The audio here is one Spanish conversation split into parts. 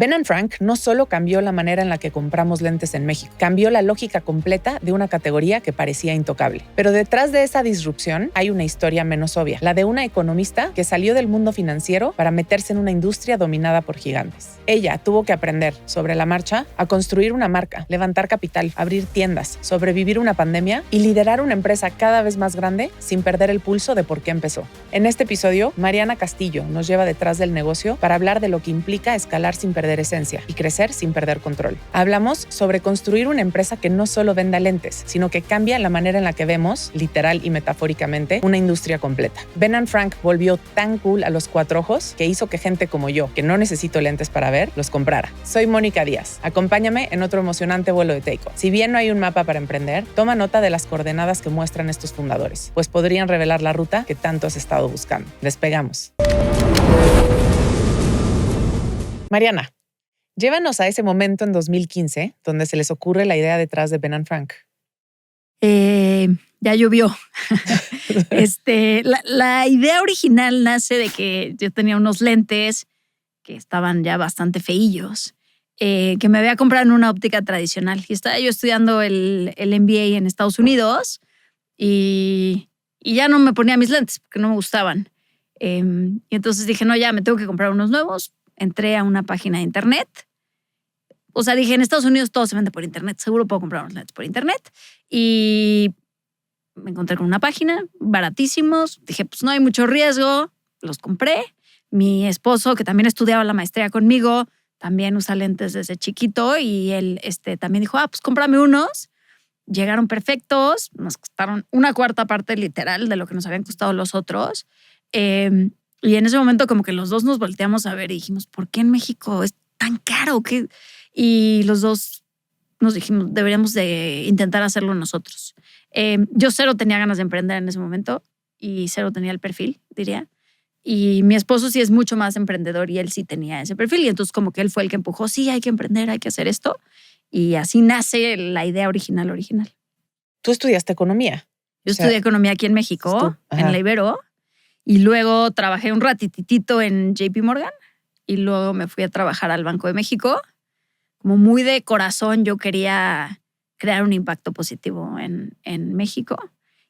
Ben & Frank no solo cambió la manera en la que compramos lentes en México, cambió la lógica completa de una categoría que parecía intocable. Pero detrás de esa disrupción hay una historia menos obvia, la de una economista que salió del mundo financiero para meterse en una industria dominada por gigantes. Ella tuvo que aprender sobre la marcha a construir una marca, levantar capital, abrir tiendas, sobrevivir una pandemia y liderar una empresa cada vez más grande sin perder el pulso de por qué empezó. En este episodio, Mariana Castillo nos lleva detrás del negocio para hablar de lo que implica escalar sin perder esencia y crecer sin perder control. Hablamos sobre construir una empresa que no solo venda lentes, sino que cambia la manera en la que vemos, literal y metafóricamente, una industria completa. Ben & Frank volvió tan cool a los cuatro ojos que hizo que gente como yo, que no necesito lentes para ver, los comprara. Soy Mónica Díaz. Acompáñame en otro emocionante vuelo de Take-Off. Si bien no hay un mapa para emprender, toma nota de las coordenadas que muestran estos fundadores, pues podrían revelar la ruta que tanto has estado buscando. Despegamos. Mariana, llévanos a ese momento en 2015 donde se les ocurre la idea detrás de Ben & Frank. Ya llovió. La idea original nace de que yo tenía unos lentes que estaban ya bastante feillos, que me había comprado en una óptica tradicional. Y estaba yo estudiando el MBA en Estados Unidos y ya no me ponía mis lentes porque no me gustaban. Y entonces dije, no, ya me tengo que comprar unos nuevos. Entré a una página de internet. O sea, dije, en Estados Unidos todo se vende por internet. Seguro puedo comprar unos lentes por internet. Y me encontré con una página, baratísimos. Dije, pues no hay mucho riesgo. Los compré. Mi esposo, que también estudiaba la maestría conmigo, también usa lentes desde chiquito. Y él también dijo, pues cómprame unos. Llegaron perfectos. Nos costaron una cuarta parte literal de lo que nos habían costado los otros. Y en ese momento como que los dos nos volteamos a ver y dijimos, ¿por qué en México es tan caro? ¿Qué? Y los dos nos dijimos, deberíamos de intentar hacerlo nosotros. Yo cero tenía ganas de emprender en ese momento y cero tenía el perfil, diría. Y mi esposo sí es mucho más emprendedor y él sí tenía ese perfil. Y entonces como que él fue el que empujó, sí, hay que emprender, hay que hacer esto. Y así nace la idea original. Tú estudiaste economía. Yo estudié economía aquí en México, en la Ibero. Y luego trabajé un ratitito en JP Morgan y luego me fui a trabajar al Banco de México. Como muy de corazón yo quería crear un impacto positivo en México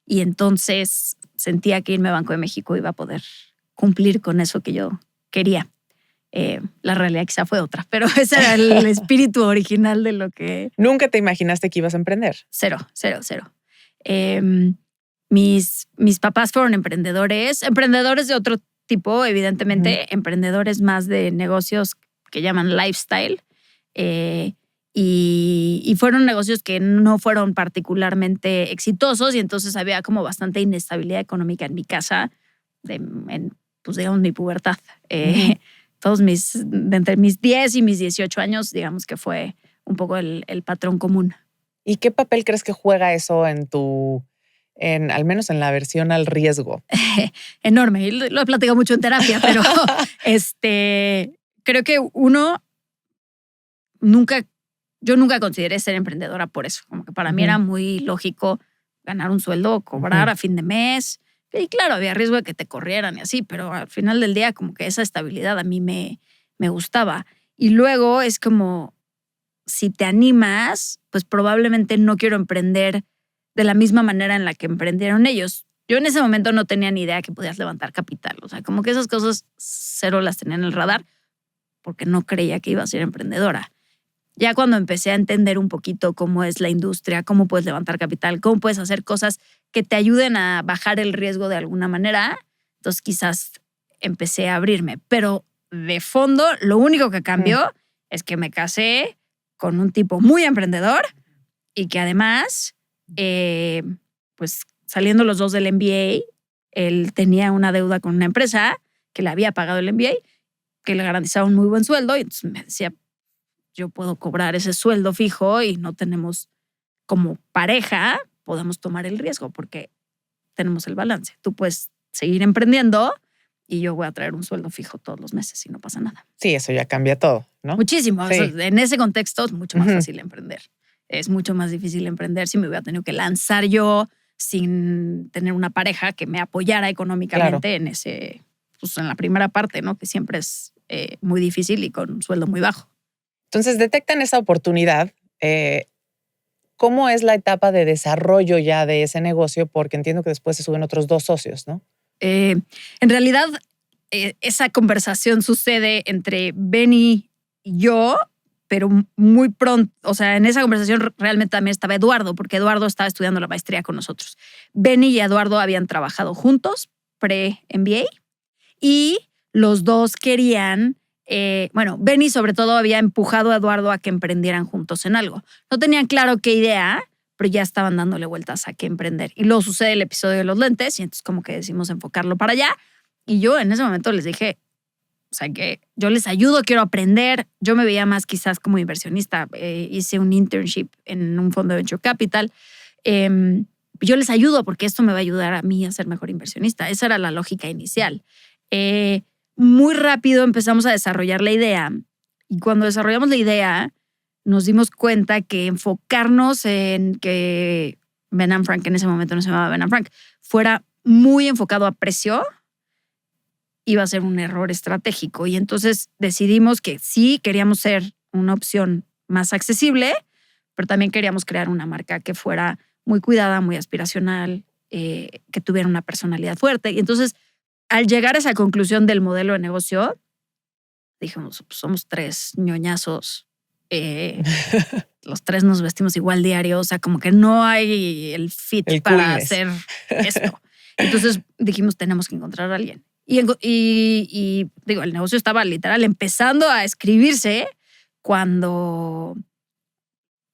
y entonces sentía que irme a Banco de México iba a poder cumplir con eso que yo quería. La realidad quizá fue otra, pero ese era el espíritu original de lo que... ¿Nunca te imaginaste que ibas a emprender? Cero. Mis papás fueron emprendedores de otro tipo, evidentemente, emprendedores más de negocios que llaman lifestyle. Y fueron negocios que no fueron particularmente exitosos y entonces había como bastante inestabilidad económica en mi casa, pues digamos mi pubertad. Entre mis 10 y mis 18 años, digamos que fue un poco el patrón común. ¿Y qué papel crees que juega eso al menos en la versión al riesgo? Enorme. Lo he platicado mucho en terapia, pero creo que yo nunca consideré ser emprendedora por eso. Como que para mí era muy lógico ganar un sueldo, cobrar a fin de mes. Y claro, había riesgo de que te corrieran y así, pero al final del día como que esa estabilidad a mí me gustaba. Y luego es como, si te animas, pues probablemente no quiero emprender de la misma manera en la que emprendieron ellos. Yo en ese momento no tenía ni idea que podías levantar capital. O sea, como que esas cosas cero las tenía en el radar porque no creía que iba a ser emprendedora. Ya cuando empecé a entender un poquito cómo es la industria, cómo puedes levantar capital, cómo puedes hacer cosas que te ayuden a bajar el riesgo de alguna manera, entonces quizás empecé a abrirme. Pero de fondo, lo único que cambió es que me casé con un tipo muy emprendedor y que además, pues saliendo los dos del MBA, él tenía una deuda con una empresa que le había pagado el MBA, que le garantizaba un muy buen sueldo y entonces me decía, yo puedo cobrar ese sueldo fijo y no tenemos, como pareja, podemos tomar el riesgo porque tenemos el balance. Tú puedes seguir emprendiendo y yo voy a traer un sueldo fijo todos los meses y no pasa nada. Sí, eso ya cambia todo, ¿no? Muchísimo. Sí. O sea, en ese contexto es mucho más fácil emprender. Es mucho más difícil emprender si me hubiera tenido que lanzar yo sin tener una pareja que me apoyara económicamente en la primera parte, ¿no? Que siempre es muy difícil y con un sueldo muy bajo. Entonces detectan esa oportunidad. ¿Cómo es la etapa de desarrollo ya de ese negocio? Porque entiendo que después se suben otros 2 socios, ¿no? En realidad, esa conversación sucede entre Benny y yo, pero muy pronto. O sea, en esa conversación realmente también estaba Eduardo, porque Eduardo estaba estudiando la maestría con nosotros. Benny y Eduardo habían trabajado juntos, pre-MBA, y los dos querían, Benny sobre todo había empujado a Eduardo a que emprendieran juntos en algo. No tenían claro qué idea, pero ya estaban dándole vueltas a qué emprender. Y luego sucede el episodio de los lentes y entonces como que decidimos enfocarlo para allá. Y yo en ese momento les dije, o sea, que yo les ayudo, quiero aprender. Yo me veía más quizás como inversionista. Hice un internship en un fondo de Venture Capital. Yo les ayudo porque esto me va a ayudar a mí a ser mejor inversionista. Esa era la lógica inicial. Muy rápido empezamos a desarrollar la idea. Y cuando desarrollamos la idea, nos dimos cuenta que enfocarnos en que Ben & Frank, en ese momento no se llamaba Ben & Frank, fuera muy enfocado a precio, iba a ser un error estratégico. Y entonces decidimos que sí queríamos ser una opción más accesible, pero también queríamos crear una marca que fuera muy cuidada, muy aspiracional, que tuviera una personalidad fuerte. Y entonces, al llegar a esa conclusión del modelo de negocio, dijimos, pues somos 3 ñoñazos. Los 3 nos vestimos igual diario, o sea, como que no hay el fit para hacer esto. Entonces dijimos, tenemos que encontrar a alguien. Y digo, el negocio estaba literal empezando a escribirse cuando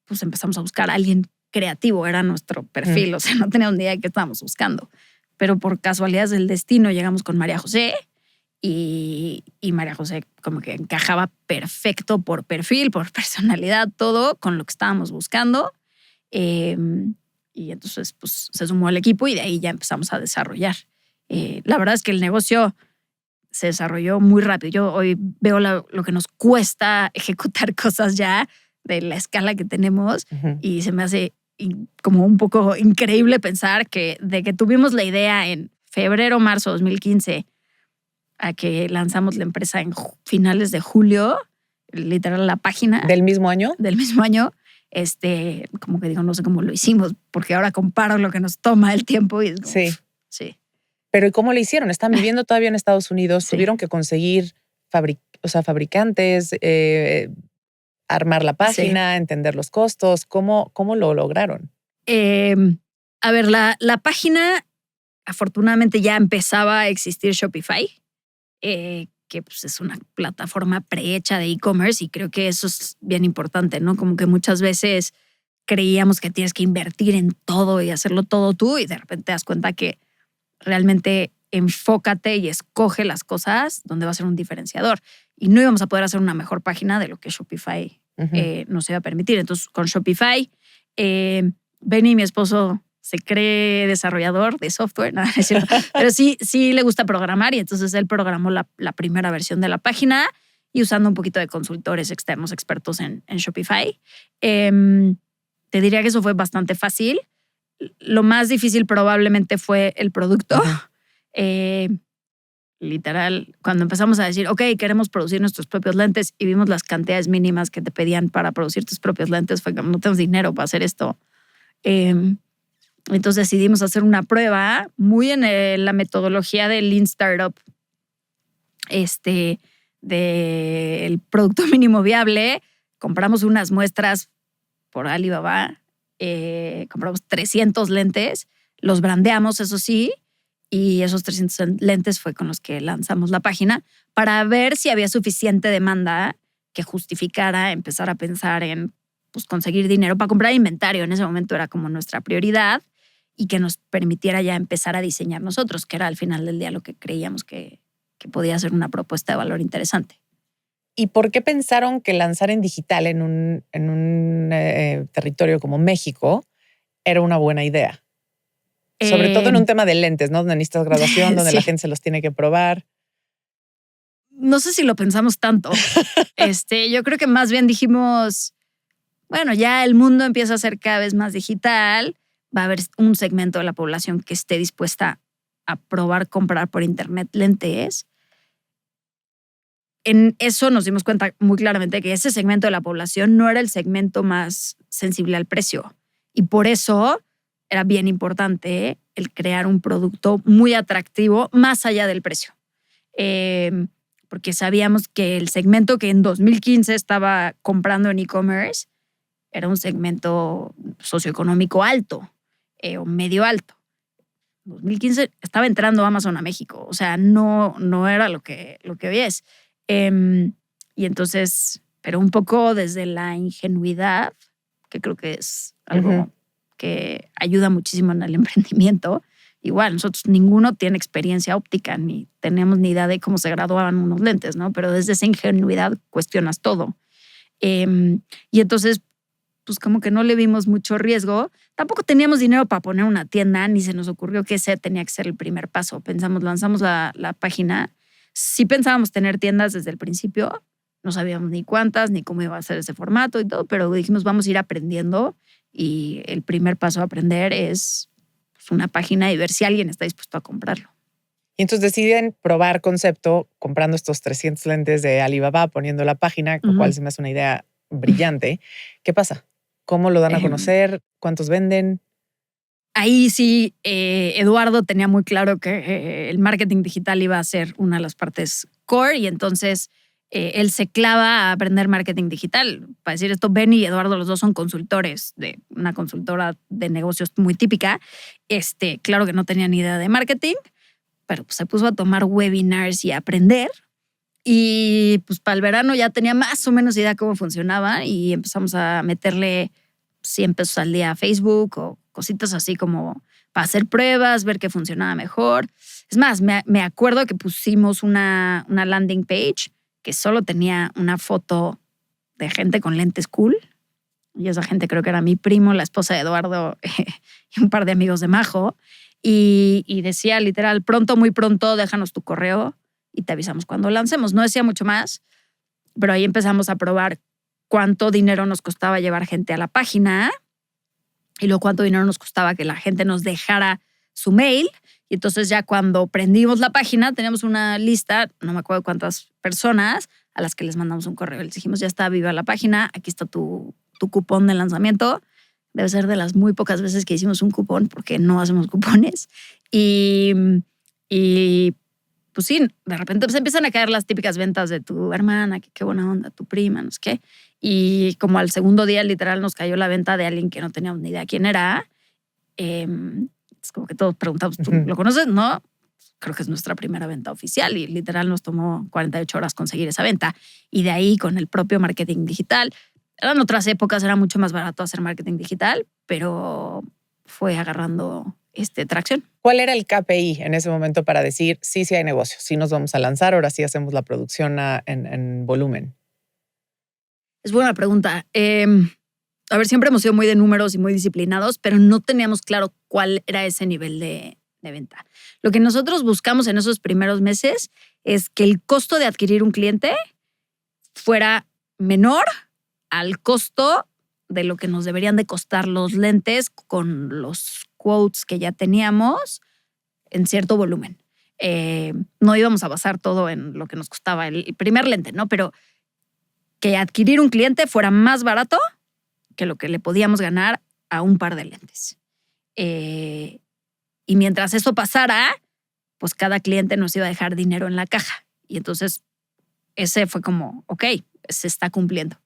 pues empezamos a buscar a alguien creativo, era nuestro perfil, o sea, no teníamos ni idea de qué estábamos buscando. Pero por casualidades del destino llegamos con María José y María José como que encajaba perfecto por perfil, por personalidad, todo con lo que estábamos buscando. Y entonces pues se sumó al equipo y de ahí ya empezamos a desarrollar. La verdad es que el negocio se desarrolló muy rápido. Yo hoy veo lo que nos cuesta ejecutar cosas ya de la escala que tenemos y se me hace como un poco increíble pensar que de que tuvimos la idea en febrero, marzo de 2015 a que lanzamos la empresa en finales de julio, literal la página. ¿Del mismo año? Del mismo año. Como que digo, no sé cómo lo hicimos, porque ahora comparo lo que nos toma el tiempo y es como, sí. Sí. Pero ¿y cómo lo hicieron? Están viviendo todavía en Estados Unidos, Sí. Tuvieron que conseguir fabricantes, armar la página, entender los costos. ¿Cómo lo lograron? A ver, la página afortunadamente ya empezaba a existir Shopify, que pues es una plataforma prehecha de e-commerce y creo que eso es bien importante, ¿no? Como que muchas veces creíamos que tienes que invertir en todo y hacerlo todo tú y de repente te das cuenta que realmente enfócate y escoge las cosas donde va a ser un diferenciador. Y no íbamos a poder hacer una mejor página de lo que Shopify nos iba a permitir. Entonces, con Shopify, Benny, mi esposo, se cree desarrollador de software, no, es cierto, pero sí le gusta programar y entonces él programó la primera versión de la página y usando un poquito de consultores externos expertos en Shopify. Te diría que eso fue bastante fácil. Lo más difícil probablemente fue el producto. Literal, cuando empezamos a decir, ok, queremos producir nuestros propios lentes y vimos las cantidades mínimas que te pedían para producir tus propios lentes, fue como no tenemos dinero para hacer esto. Entonces decidimos hacer una prueba muy en la metodología del Lean Startup, del producto mínimo viable. Compramos unas muestras por Alibaba, compramos 300 lentes, los brandeamos, eso sí, y esos 300 lentes fue con los que lanzamos la página para ver si había suficiente demanda que justificara empezar a pensar en pues, conseguir dinero para comprar inventario. En ese momento era como nuestra prioridad y que nos permitiera ya empezar a diseñar nosotros, que era al final del día lo que creíamos que podía ser una propuesta de valor interesante. ¿Y por qué pensaron que lanzar en digital en un territorio como México era una buena idea? Sobre todo en un tema de lentes, ¿no? Donde necesitas graduación, donde la gente se los tiene que probar. No sé si lo pensamos tanto. Yo creo que más bien dijimos, bueno, ya el mundo empieza a ser cada vez más digital, va a haber un segmento de la población que esté dispuesta a probar comprar por internet lentes. En eso nos dimos cuenta muy claramente que ese segmento de la población no era el segmento más sensible al precio. Y por eso era bien importante el crear un producto muy atractivo más allá del precio. Porque sabíamos que el segmento que en 2015 estaba comprando en e-commerce era un segmento socioeconómico alto o medio alto. En 2015 estaba entrando Amazon a México, o sea, no era lo que hoy es. Y entonces, pero un poco desde la ingenuidad, que creo que es algo que ayuda muchísimo en el emprendimiento. Igual, nosotros ninguno tiene experiencia óptica, ni tenemos ni idea de cómo se graduaban unos lentes, ¿no? Pero desde esa ingenuidad cuestionas todo. Y entonces, pues como que no le vimos mucho riesgo. Tampoco teníamos dinero para poner una tienda, ni se nos ocurrió que ese tenía que ser el primer paso. Pensamos, lanzamos la página. Sí pensábamos tener tiendas desde el principio. No sabíamos ni cuántas, ni cómo iba a ser ese formato y todo, pero dijimos, vamos a ir aprendiendo. Y el primer paso a aprender es una página y ver si alguien está dispuesto a comprarlo. Y entonces deciden probar concepto comprando estos 300 lentes de Alibaba, poniendo la página, lo cual se me hace una idea brillante. ¿Qué pasa? ¿Cómo lo dan a conocer? ¿Cuántos venden? Ahí sí, Eduardo tenía muy claro que el marketing digital iba a ser una de las partes core y entonces él se clava a aprender marketing digital. Para decir esto, Benny y Eduardo, los dos son consultores de una consultora de negocios muy típica. Claro que no tenía ni idea de marketing, pero pues se puso a tomar webinars y a aprender. Y pues para el verano ya tenía más o menos idea cómo funcionaba y empezamos a meterle 100 pesos al día a Facebook o cositas así como para hacer pruebas, ver qué funcionaba mejor. Es más, me acuerdo que pusimos una landing page que solo tenía una foto de gente con lentes cool. Y esa gente creo que era mi primo, la esposa de Eduardo y un par de amigos de Majo. Y decía literal, pronto, muy pronto, déjanos tu correo y te avisamos cuando lancemos. No decía mucho más, pero ahí empezamos a probar cuánto dinero nos costaba llevar gente a la página y luego cuánto dinero nos costaba que la gente nos dejara su mail. Y entonces ya cuando prendimos la página teníamos una lista, no me acuerdo cuántas personas, a las que les mandamos un correo. Les dijimos, ya está viva la página, aquí está tu cupón de lanzamiento. Debe ser de las muy pocas veces que hicimos un cupón porque no hacemos cupones. Y pues sí, de repente pues empiezan a caer las típicas ventas de tu hermana, que qué buena onda, tu prima, no sé qué. Y como al segundo día literal nos cayó la venta de alguien que no teníamos ni idea quién era. Es como que todos preguntamos, ¿tú lo conoces? No, creo que es nuestra primera venta oficial y literal nos tomó 48 horas conseguir esa venta. Y de ahí con el propio marketing digital. Eran otras épocas, era mucho más barato hacer marketing digital, pero fue agarrando tracción. ¿Cuál era el KPI en ese momento para decir, sí hay negocio, sí nos vamos a lanzar, ahora sí hacemos la producción en volumen? Es buena pregunta. A ver, siempre hemos sido muy de números y muy disciplinados, pero no teníamos claro cuál era ese nivel de venta. Lo que nosotros buscamos en esos primeros meses es que el costo de adquirir un cliente fuera menor al costo de lo que nos deberían de costar los lentes con los quotes que ya teníamos en cierto volumen. No íbamos a basar todo en lo que nos costaba el primer lente, ¿no? Pero que adquirir un cliente fuera más barato que lo que le podíamos ganar a un par de lentes. Y mientras eso pasara, pues cada cliente nos iba a dejar dinero en la caja. Y entonces ese fue como, ok, se está cumpliendo.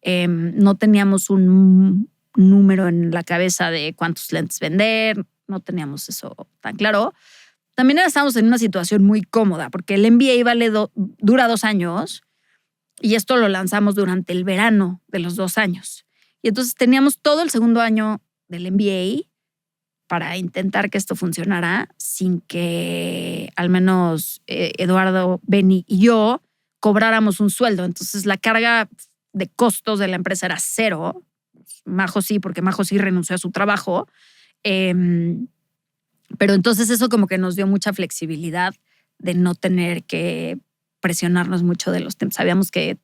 No teníamos un número en la cabeza de cuántos lentes vender, no teníamos eso tan claro. También estábamos en una situación muy cómoda porque el MBA dura 2 años y esto lo lanzamos durante el verano de los 2 años. Y entonces teníamos todo el segundo año del MBA para intentar que esto funcionara sin que al menos Eduardo, Benny y yo cobráramos un sueldo. Entonces la carga de costos de la empresa era 0. Majo sí, porque Majo sí renunció a su trabajo. Pero entonces eso como que nos dio mucha flexibilidad de no tener que presionarnos mucho de los tiempos. Sabíamos que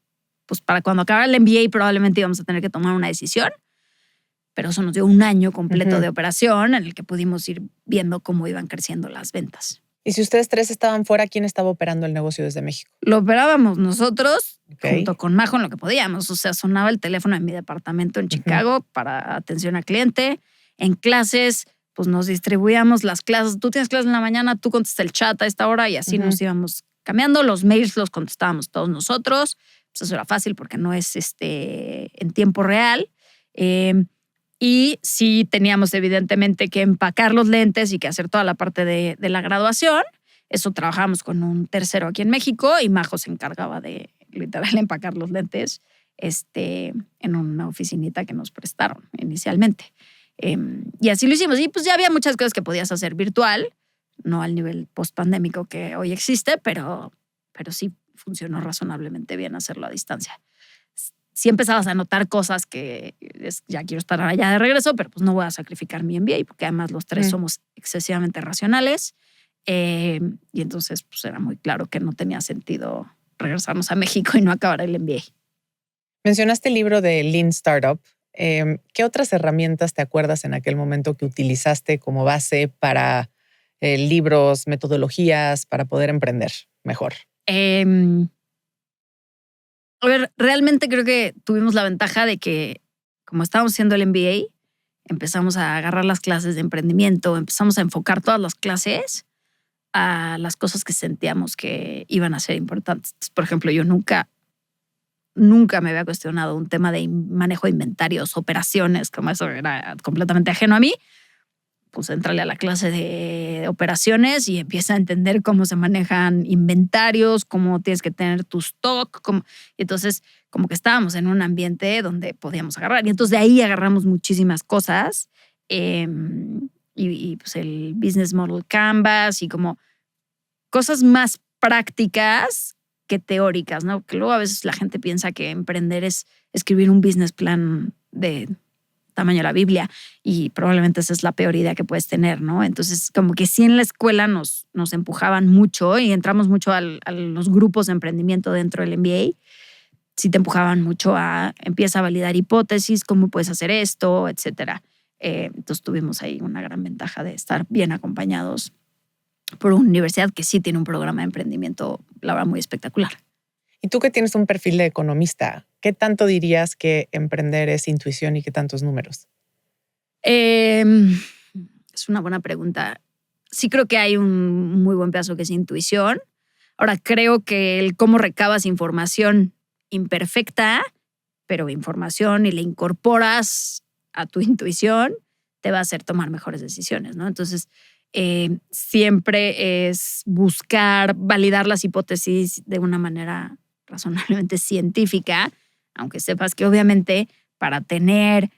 pues para cuando acabara el MBA probablemente íbamos a tener que tomar una decisión, pero eso nos dio 1 año completo de operación en el que pudimos ir viendo cómo iban creciendo las ventas. Y si ustedes tres estaban fuera, ¿quién estaba operando el negocio desde México? Lo operábamos nosotros, Ok. junto con Majo en lo que podíamos. O sea, sonaba el teléfono en mi departamento en Chicago para atención al cliente. En clases, pues nos distribuíamos las clases. Tú tienes clases en la mañana, tú contestas el chat a esta hora y así nos íbamos cambiando. Los mails los contestábamos todos nosotros. Pues eso era fácil porque no es en tiempo real. Y sí teníamos evidentemente que empacar los lentes y que hacer toda la parte de la graduación. Eso trabajábamos con un tercero aquí en México y Majo se encargaba de literal empacar los lentes en una oficinita que nos prestaron inicialmente. Y así lo hicimos. Y pues ya había muchas cosas que podías hacer virtual, no al nivel post-pandémico que hoy existe, pero sí funcionó razonablemente bien hacerlo a distancia. Sí empezabas a notar cosas que ya quiero estar allá de regreso, pero pues no voy a sacrificar mi MBA porque además los tres somos excesivamente racionales. Y entonces pues era muy claro que no tenía sentido regresarnos a México y no acabar el MBA. Mencionaste el libro de Lean Startup. ¿Qué otras herramientas te acuerdas en aquel momento que utilizaste como base para libros, metodologías, para poder emprender mejor? A ver, realmente creo que tuvimos la ventaja de que, como estábamos haciendo el MBA, empezamos a agarrar las clases de emprendimiento, empezamos a enfocar todas las clases a las cosas que sentíamos que iban a ser importantes. Por ejemplo, yo nunca me había cuestionado un tema de manejo de inventarios, operaciones, como eso era completamente ajeno a mí. Pues entrale a la clase de operaciones y empieza a entender cómo se manejan inventarios, cómo tienes que tener tu stock. Y entonces, como que estábamos en un ambiente donde podíamos agarrar. Y entonces de ahí agarramos muchísimas cosas. Y pues el Business Model Canvas y como cosas más prácticas que teóricas, ¿no? Que luego a veces la gente piensa que emprender es escribir un business plan de tamaño de la Biblia y probablemente esa es la peor idea que puedes tener, ¿no? Entonces, como que sí en la escuela nos empujaban mucho y entramos mucho a los grupos de emprendimiento dentro del MBA. Sí te empujaban mucho a empieza a validar hipótesis, cómo puedes hacer esto, etcétera. Entonces tuvimos ahí una gran ventaja de estar bien acompañados por una universidad que sí tiene un programa de emprendimiento, la verdad, muy espectacular. Y tú que tienes un perfil de economista, ¿qué tanto dirías que emprender es intuición y qué tantos números? Es una buena pregunta. Sí creo que hay un muy buen pedazo que es intuición. Ahora, creo que el cómo recabas información imperfecta, pero información y la incorporas a tu intuición, te va a hacer tomar mejores decisiones, ¿no? Entonces, siempre es buscar validar las hipótesis de una manera razonablemente científica, aunque sepas que obviamente para tener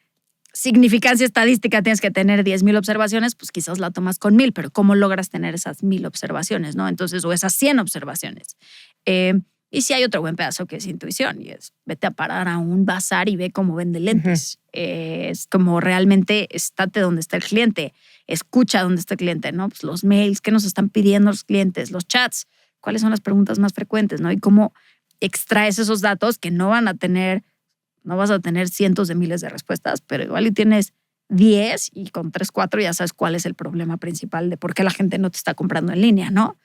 significancia estadística tienes que tener 10,000 observaciones, pues quizás la tomas con 1,000, pero ¿cómo logras tener esas 1,000 observaciones, no? Entonces, o esas 100 observaciones. Y sí hay otro buen pedazo que es intuición y es vete a parar a un bazar y ve cómo vende lentes. Es como realmente estate donde está el cliente, escucha donde está el cliente, ¿no? Pues los mails, ¿qué nos están pidiendo los clientes? Los chats, ¿cuáles son las preguntas más frecuentes, no? Y cómo extraes esos datos que no vas a tener cientos de miles de respuestas, pero igual y tienes 10 y con 3, 4 ya sabes cuál es el problema principal de por qué la gente no te está comprando en línea, ¿no?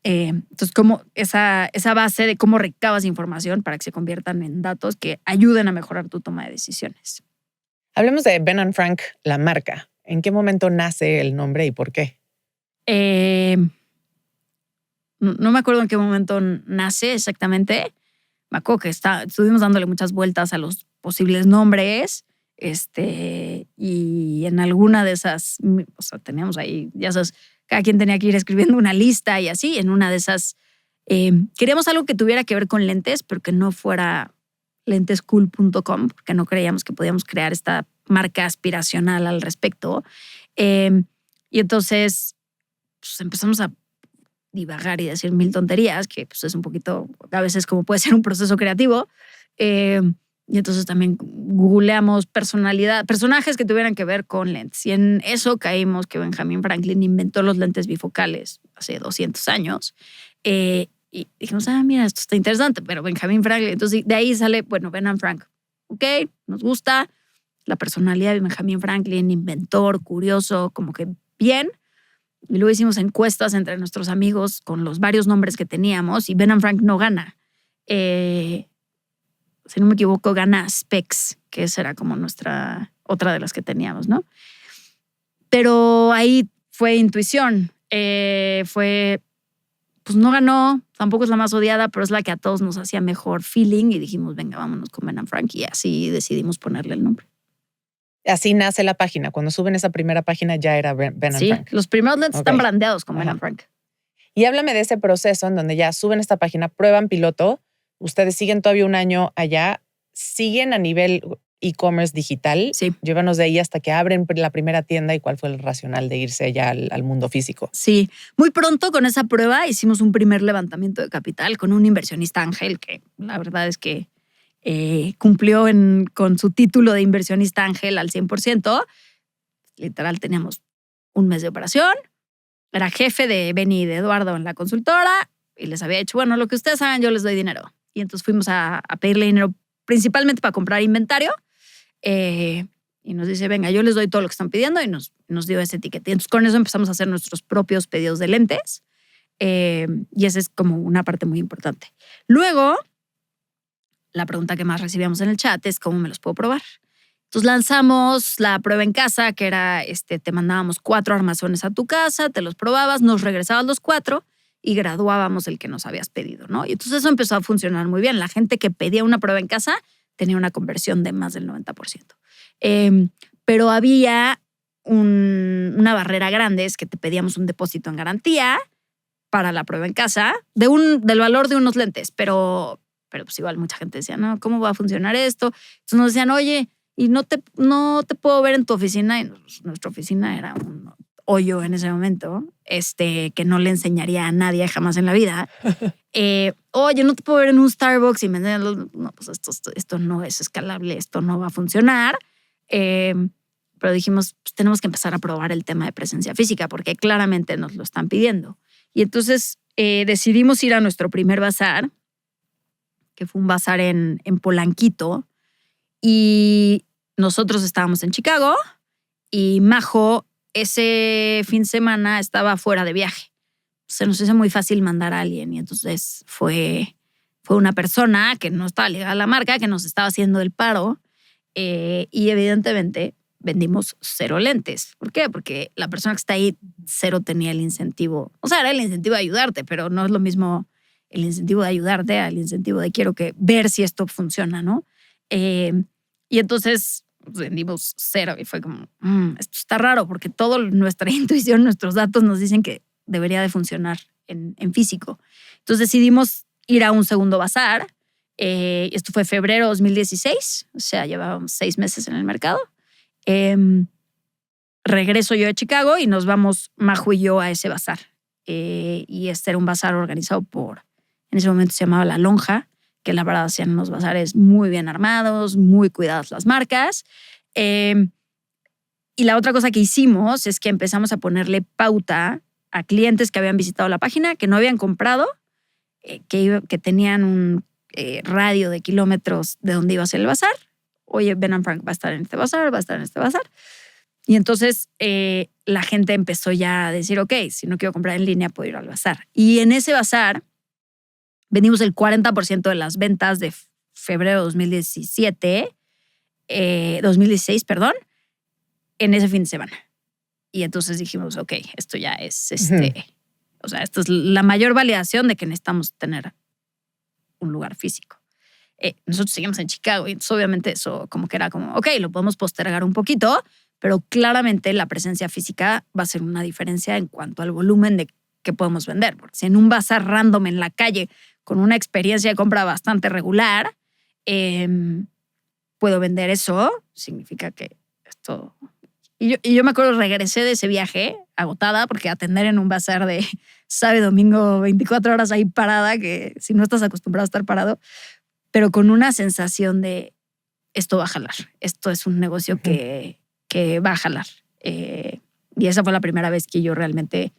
Entonces, como esa base de cómo recabas información para que se conviertan en datos que ayuden a mejorar tu toma de decisiones. Hablemos de Ben & Frank, la marca. ¿En qué momento nace el nombre y por qué? No me acuerdo en qué momento nace exactamente. Me acuerdo que estuvimos dándole muchas vueltas a los posibles nombres. Y en alguna de esas, o sea, teníamos ahí, ya sabes, cada quien tenía que ir escribiendo una lista y así. En una de esas, queríamos algo que tuviera que ver con lentes, pero que no fuera lentescool.com, porque no creíamos que podíamos crear esta marca aspiracional al respecto. Y entonces pues, empezamos a divagar y decir 1,000 tonterías, que pues, es un poquito, a veces como puede ser un proceso creativo. Y entonces también googleamos personajes que tuvieran que ver con lentes. Y en eso caímos que Benjamin Franklin inventó los lentes bifocales hace 200 años. Y dijimos, mira, esto está interesante, pero Benjamin Franklin. Entonces de ahí sale, bueno, Ben & Frank. Ok, nos gusta la personalidad de Benjamin Franklin, inventor, curioso, como que bien. Y luego hicimos encuestas entre nuestros amigos con los varios nombres que teníamos y Ben & Frank no gana. Si no me equivoco, gana Specs, que esa era como otra de las que teníamos, ¿no? Pero ahí fue intuición. Pues no ganó, tampoco es la más odiada, pero es la que a todos nos hacía mejor feeling y dijimos, venga, vámonos con Ben & Frank y así decidimos ponerle el nombre. Así nace la página. Cuando suben esa primera página ya era Ben & Frank. Sí, los primeros lentes están brandeados con Ben & Frank. Y háblame de ese proceso en donde ya suben esta página, prueban piloto, ustedes siguen todavía un año allá, siguen a nivel e-commerce digital. Sí. Llévanos de ahí hasta que abren la primera tienda y cuál fue el racional de irse ya al mundo físico. Sí, muy pronto con esa prueba hicimos un primer levantamiento de capital con un inversionista ángel que la verdad es que cumplió con su título de inversionista ángel al 100%. Literal teníamos un mes de operación. Era jefe de Benny y de Eduardo en la consultora y les había dicho, bueno, lo que ustedes hagan yo les doy dinero. Y entonces fuimos a pedirle dinero principalmente para comprar inventario. Y nos dice, venga, yo les doy todo lo que están pidiendo y nos dio ese ticket. Y entonces con eso empezamos a hacer nuestros propios pedidos de lentes. Y esa es como una parte muy importante. Luego, la pregunta que más recibíamos en el chat es ¿cómo me los puedo probar? Entonces lanzamos la prueba en casa, que era, te mandábamos 4 armazones a tu casa, te los probabas, nos regresabas los 4 y graduábamos el que nos habías pedido, ¿no? Y entonces eso empezó a funcionar muy bien. La gente que pedía una prueba en casa tenía una conversión de más del 90%. Pero había una barrera grande, es que te pedíamos un depósito en garantía para la prueba en casa del valor de unos lentes, pero pues igual mucha gente decía, no, ¿cómo va a funcionar esto? Entonces nos decían, oye, y no te puedo ver en tu oficina. Y nuestra oficina era un hoyo en ese momento, que no le enseñaría a nadie jamás en la vida. Oye, no te puedo ver en un Starbucks y me enseñan, no, pues esto no es escalable, esto no va a funcionar. Pero dijimos, pues tenemos que empezar a probar el tema de presencia física porque claramente nos lo están pidiendo. Y entonces decidimos ir a nuestro primer bazar, que fue un bazar en Polanquito, y nosotros estábamos en Chicago y Majo ese fin de semana estaba fuera de viaje. Se nos hizo muy fácil mandar a alguien y entonces fue una persona que no estaba ligada a la marca, que nos estaba haciendo el paro y evidentemente vendimos 0 lentes. ¿Por qué? Porque la persona que está ahí 0 tenía el incentivo. O sea, era el incentivo de ayudarte, pero no es lo mismo el incentivo de ayudarte al incentivo de quiero ver si esto funciona, ¿no? Y entonces vendimos 0 y fue como, esto está raro porque toda nuestra intuición, nuestros datos nos dicen que debería de funcionar en físico. Entonces decidimos ir a un segundo bazar. Esto fue febrero de 2016, o sea, llevábamos 6 meses en el mercado. Regreso yo de Chicago y nos vamos Majo y yo a ese bazar. Y este era un bazar organizado en ese momento se llamaba La Lonja, que la verdad hacían unos bazares muy bien armados, muy cuidadas las marcas. Y la otra cosa que hicimos es que empezamos a ponerle pauta a clientes que habían visitado la página, que no habían comprado, que tenían un radio de kilómetros de donde iba a ser el bazar. Oye, Ben & Frank va a estar en este bazar, va a estar en este bazar. Y entonces la gente empezó ya a decir, ok, si no quiero comprar en línea, puedo ir al bazar. Y en ese bazar vendimos el 40% de las ventas de febrero de 2016, en ese fin de semana. Y entonces dijimos, ok, esto ya es, o sea, esto es la mayor validación de que necesitamos tener un lugar físico. Nosotros seguimos en Chicago y entonces obviamente eso como que era como, ok, lo podemos postergar un poquito, pero claramente la presencia física va a ser una diferencia en cuanto al volumen de que podemos vender. Porque si en un bazar random en la calle con una experiencia de compra bastante regular, puedo vender eso, significa que esto... Y yo me acuerdo, regresé de ese viaje agotada porque atender en un bazar de sábado, domingo, 24 horas ahí parada, que si no estás acostumbrado a estar parado, pero con una sensación de esto va a jalar, esto es un negocio que va a jalar. Y esa fue la primera vez que yo realmente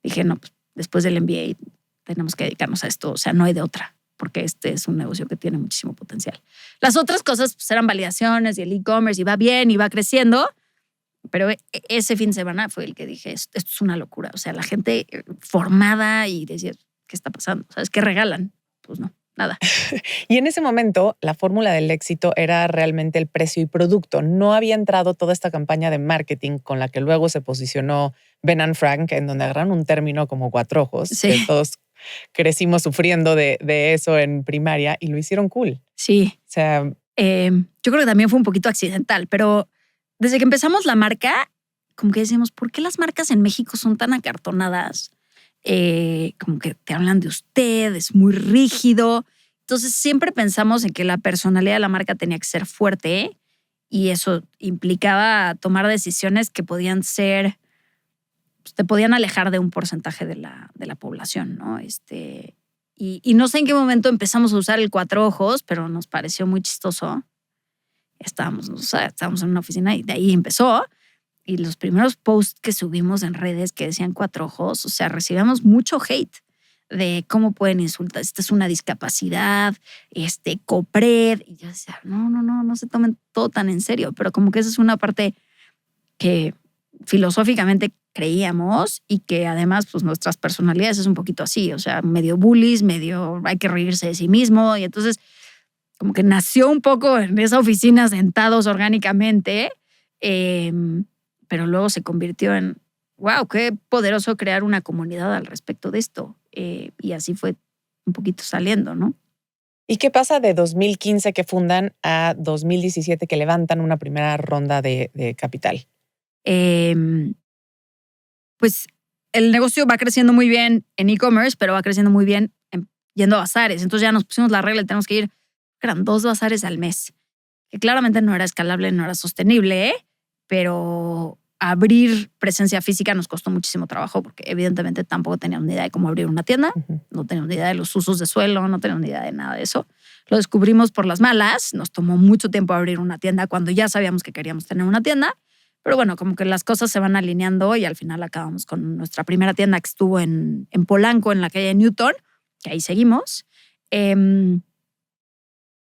dije, no, pues después del MBA tenemos que dedicarnos a esto, o sea, no hay de otra, porque este es un negocio que tiene muchísimo potencial. Las otras cosas pues, eran validaciones y el e-commerce y va bien y va creciendo, Pero ese fin de semana fue el que dije, esto es una locura. O sea, la gente formada y decía, ¿qué está pasando? ¿Sabes qué regalan? Pues no, nada. Y en ese momento, la fórmula del éxito era realmente el precio y producto. No había entrado toda esta campaña de marketing con la que luego se posicionó Ben and Frank, en donde agarraron un término como cuatro ojos, Sí. que todos crecimos sufriendo de eso en primaria y lo hicieron cool. Sí. O sea, yo creo que también fue un poquito accidental, pero desde que empezamos la marca, como que decíamos, ¿por qué las marcas en México son tan acartonadas? Como que te hablan de usted, es muy rígido. Entonces siempre pensamos en que la personalidad de la marca tenía que ser fuerte y eso implicaba tomar decisiones que podían ser, pues, te podían alejar de un porcentaje de la población, ¿no? Y no sé en qué momento empezamos a usar el cuatro ojos, pero nos pareció muy chistoso. Estábamos en una oficina y de ahí empezó. Y los primeros posts que subimos en redes que decían cuatro ojos, o sea, recibíamos mucho hate de cómo pueden insultar. Esta es una discapacidad, COPRED. Y yo decía, no se tomen todo tan en serio. Pero como que esa es una parte que filosóficamente creíamos y que además pues nuestras personalidades es un poquito así, o sea, medio bullies, medio hay que reírse de sí mismo. Y entonces como que nació un poco en esa oficina sentados orgánicamente, pero luego se convirtió en, wow, qué poderoso crear una comunidad al respecto de esto. Y así fue un poquito saliendo, ¿no? ¿Y qué pasa de 2015 que fundan a 2017 que levantan una primera ronda de capital? Pues el negocio va creciendo muy bien en e-commerce, pero va creciendo muy bien yendo a bazares. Entonces ya nos pusimos la regla, tenemos que ir, eran 2 bazares al mes, que claramente no era escalable, no era sostenible, pero abrir presencia física nos costó muchísimo trabajo porque evidentemente tampoco teníamos ni idea de cómo abrir una tienda, no teníamos ni idea de los usos de suelo, no teníamos ni idea de nada de eso. Lo descubrimos por las malas, nos tomó mucho tiempo abrir una tienda cuando ya sabíamos que queríamos tener una tienda, pero bueno, como que las cosas se van alineando y al final acabamos con nuestra primera tienda que estuvo en Polanco, en la calle Newton, que ahí seguimos.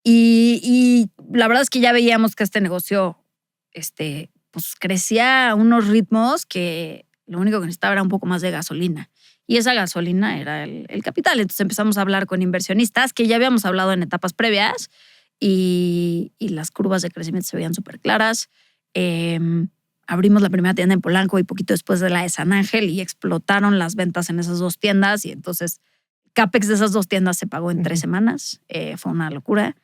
Y la verdad es que ya veíamos que este negocio pues crecía a unos ritmos que lo único que necesitaba era un poco más de gasolina. Y esa gasolina era el capital. Entonces empezamos a hablar con inversionistas que ya habíamos hablado en etapas previas y las curvas de crecimiento se veían súper claras. Abrimos la primera tienda en Polanco y poquito después de la de San Ángel y explotaron las ventas en esas 2 tiendas y entonces CAPEX de esas 2 tiendas se pagó en 3 semanas. Fue una locura.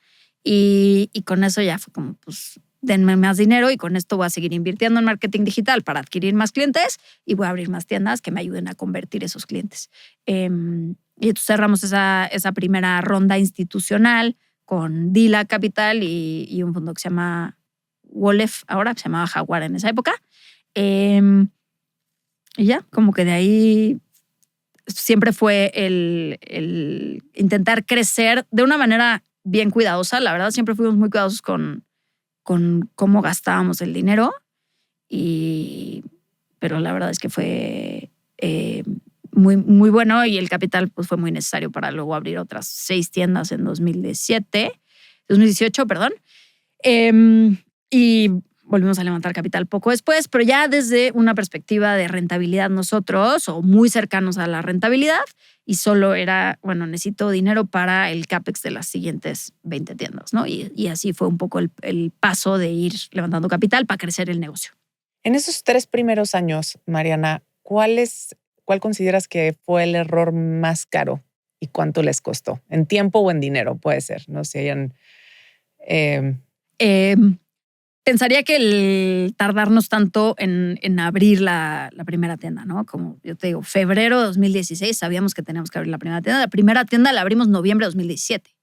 Y con eso ya fue como, pues, denme más dinero y con esto voy a seguir invirtiendo en marketing digital para adquirir más clientes y voy a abrir más tiendas que me ayuden a convertir esos clientes. Y entonces cerramos esa primera ronda institucional con Dila Capital y un fondo que se llama Wolef, ahora se llamaba Jaguar en esa época. Y ya, como que de ahí siempre fue el intentar crecer de una manera bien cuidadosa. La verdad, siempre fuimos muy cuidadosos con cómo gastábamos el dinero. Pero la verdad es que fue muy, muy bueno y el capital pues, fue muy necesario para luego abrir otras 6 tiendas en 2018, perdón. Y volvimos a levantar capital poco después, pero ya desde una perspectiva de rentabilidad nosotros, o muy cercanos a la rentabilidad, y solo era, bueno, necesito dinero para el CAPEX de las siguientes 20 tiendas, ¿no? Y así fue un poco el paso de ir levantando capital para crecer el negocio. En esos 3 primeros años, Mariana, ¿cuál consideras que fue el error más caro y cuánto les costó? En tiempo o en dinero, puede ser. No sé, hayan... Pensaría que el tardarnos tanto en abrir la primera tienda, ¿no? Como yo te digo, febrero de 2016 sabíamos que teníamos que abrir la primera tienda. La primera tienda la abrimos en noviembre de 2017.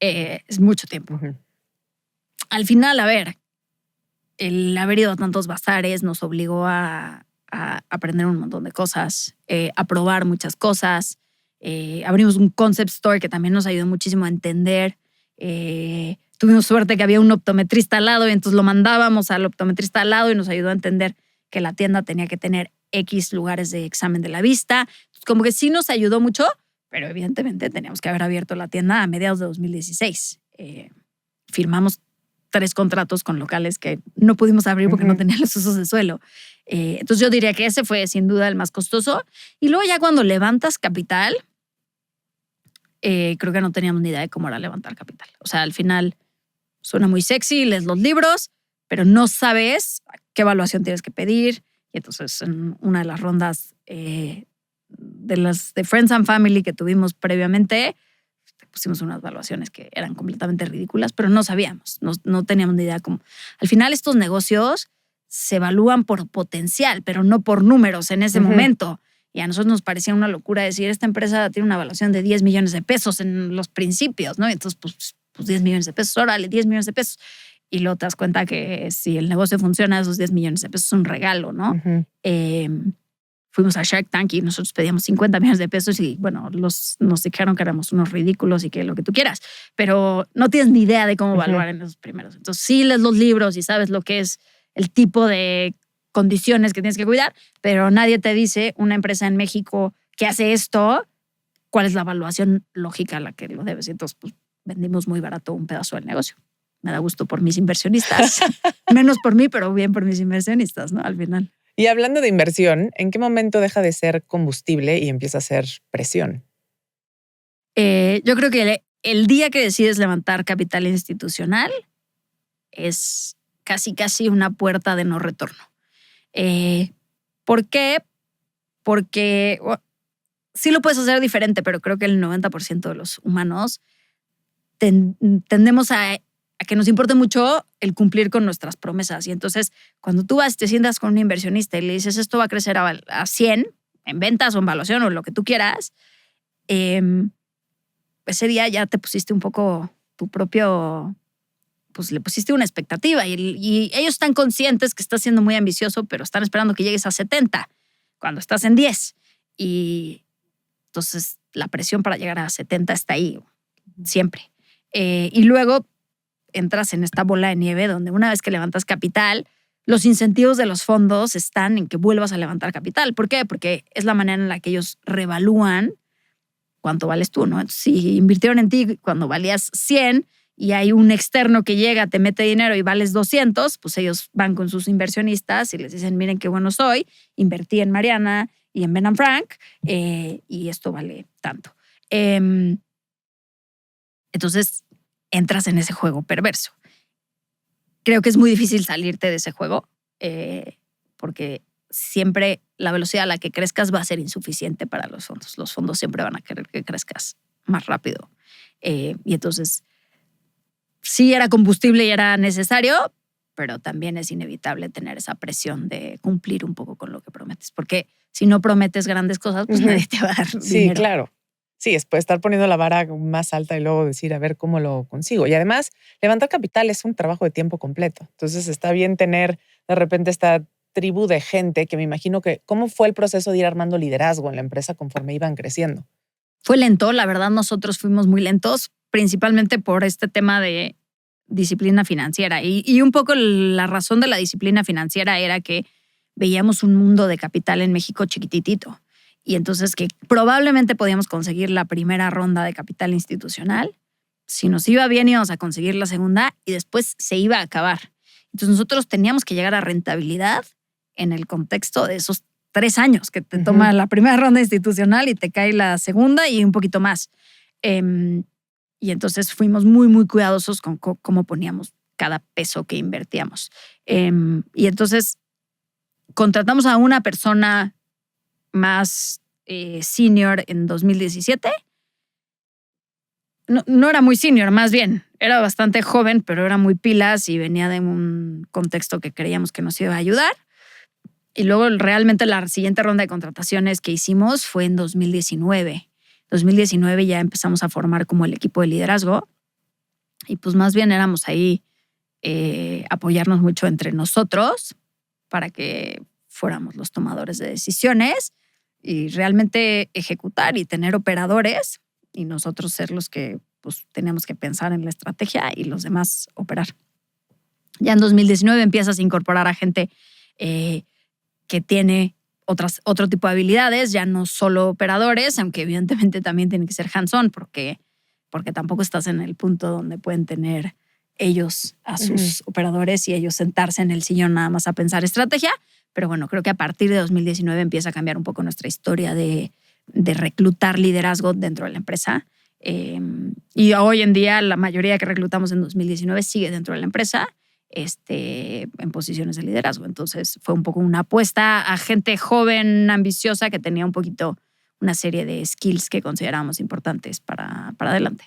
Es mucho tiempo. Al final, a ver, el haber ido a tantos bazares nos obligó a aprender un montón de cosas, a probar muchas cosas. Abrimos un concept store que también nos ayudó muchísimo a entender. Tuvimos suerte que había un optometrista al lado y entonces lo mandábamos al optometrista al lado y nos ayudó a entender que la tienda tenía que tener X lugares de examen de la vista. Entonces, como que sí nos ayudó mucho, pero evidentemente teníamos que haber abierto la tienda a mediados de 2016. Firmamos 3 contratos con locales que no pudimos abrir porque no tenían los usos de suelo. Entonces yo diría que ese fue sin duda el más costoso. Y luego ya cuando levantas capital, creo que no teníamos ni idea de cómo era levantar capital. O sea, al final suena muy sexy, lees los libros, pero no sabes qué evaluación tienes que pedir. Y entonces en una de las rondas de las de Friends and Family que tuvimos previamente, pusimos unas evaluaciones que eran completamente ridículas, pero no sabíamos, no teníamos ni idea cómo. Al final estos negocios se evalúan por potencial, pero no por números en ese momento. Y a nosotros nos parecía una locura decir, esta empresa tiene una evaluación de 10 millones de pesos en los principios, ¿no? Y entonces, pues 10 millones de pesos, órale, 10 millones de pesos. Y luego te das cuenta que si el negocio funciona, esos 10 millones de pesos es un regalo, ¿no? Fuimos a Shark Tank y nosotros pedíamos 50 millones de pesos y, bueno, nos dijeron que éramos unos ridículos y que lo que tú quieras. Pero no tienes ni idea de cómo evaluar en los primeros. Entonces, sí lees los libros y sabes lo que es el tipo de condiciones que tienes que cuidar, pero nadie te dice, una empresa en México que hace esto, cuál es la evaluación lógica a la que lo debes. Y entonces, pues, vendimos muy barato un pedazo del negocio. Me da gusto por mis inversionistas. Menos por mí, pero bien por mis inversionistas, ¿no? Al final. Y hablando de inversión, ¿en qué momento deja de ser combustible y empieza a ser presión? Yo creo que el día que decides levantar capital institucional es casi una puerta de no retorno. ¿Por qué? Porque sí lo puedes hacer diferente, pero creo que el 90% de los humanos tendemos a que nos importe mucho el cumplir con nuestras promesas. Y entonces, cuando tú vas, te sientas con un inversionista y le dices, esto va a crecer a 100 en ventas o en valuación o lo que tú quieras, ese día ya te pusiste un poco tu propio, pues le pusiste una expectativa y ellos están conscientes que estás siendo muy ambicioso, pero están esperando que llegues a 70 cuando estás en 10. Y entonces la presión para llegar a 70 está ahí siempre. Y luego entras en esta bola de nieve donde una vez que levantas capital, los incentivos de los fondos están en que vuelvas a levantar capital. ¿Por qué? Porque es la manera en la que ellos revalúan cuánto vales tú, ¿no? Entonces, si invirtieron en ti cuando valías 100 y hay un externo que llega, te mete dinero y vales 200, pues ellos van con sus inversionistas y les dicen, miren qué bueno soy, invertí en Mariana y en Ben & Frank y esto vale tanto. Entonces, entras en ese juego perverso. Creo que es muy difícil salirte de ese juego porque siempre la velocidad a la que crezcas va a ser insuficiente para los fondos. Los fondos siempre van a querer que crezcas más rápido. Y entonces, sí era combustible y era necesario, pero también es inevitable tener esa presión de cumplir un poco con lo que prometes. Porque si no prometes grandes cosas, pues nadie te va a dar dinero. Sí, claro. Sí, es pues estar poniendo la vara más alta y luego decir, a ver cómo lo consigo. Y además, levantar capital es un trabajo de tiempo completo. Entonces, está bien tener de repente esta tribu de gente que me imagino que... ¿Cómo fue el proceso de ir armando liderazgo en la empresa conforme iban creciendo? Fue lento, la verdad nosotros fuimos muy lentos, principalmente por este tema de disciplina financiera. Y un poco la razón de la disciplina financiera era que veíamos un mundo de capital en México chiquititito. Y entonces que probablemente podíamos conseguir la primera ronda de capital institucional. Si nos iba bien íbamos a conseguir la segunda y después se iba a acabar. Entonces nosotros teníamos que llegar a rentabilidad en el contexto de esos 3 años que te toma la primera ronda institucional y te cae la segunda y un poquito más. Y entonces fuimos muy cuidadosos con cómo poníamos cada peso que invertíamos. Y entonces contratamos a una persona más senior en 2017. No era muy senior, más bien. Era bastante joven, pero era muy pilas y venía de un contexto que creíamos que nos iba a ayudar. Y luego realmente la siguiente ronda de contrataciones que hicimos fue en 2019. 2019 ya empezamos a formar como el equipo de liderazgo y pues más bien éramos ahí apoyarnos mucho entre nosotros para que fuéramos los tomadores de decisiones y realmente ejecutar y tener operadores y nosotros ser los que pues teníamos que pensar en la estrategia y los demás operar. Ya en 2019 empiezas a incorporar a gente que tiene otro tipo de habilidades, ya no solo operadores, aunque evidentemente también tienen que ser hands-on porque tampoco estás en el punto donde pueden tener ellos a sus operadores y ellos sentarse en el sillón nada más a pensar estrategia. Pero bueno, creo que a partir de 2019 empieza a cambiar un poco nuestra historia de reclutar liderazgo dentro de la empresa. Y hoy en día la mayoría que reclutamos en 2019 sigue dentro de la empresa en posiciones de liderazgo. Entonces fue un poco una apuesta a gente joven, ambiciosa, que tenía un poquito una serie de skills que considerábamos importantes para adelante.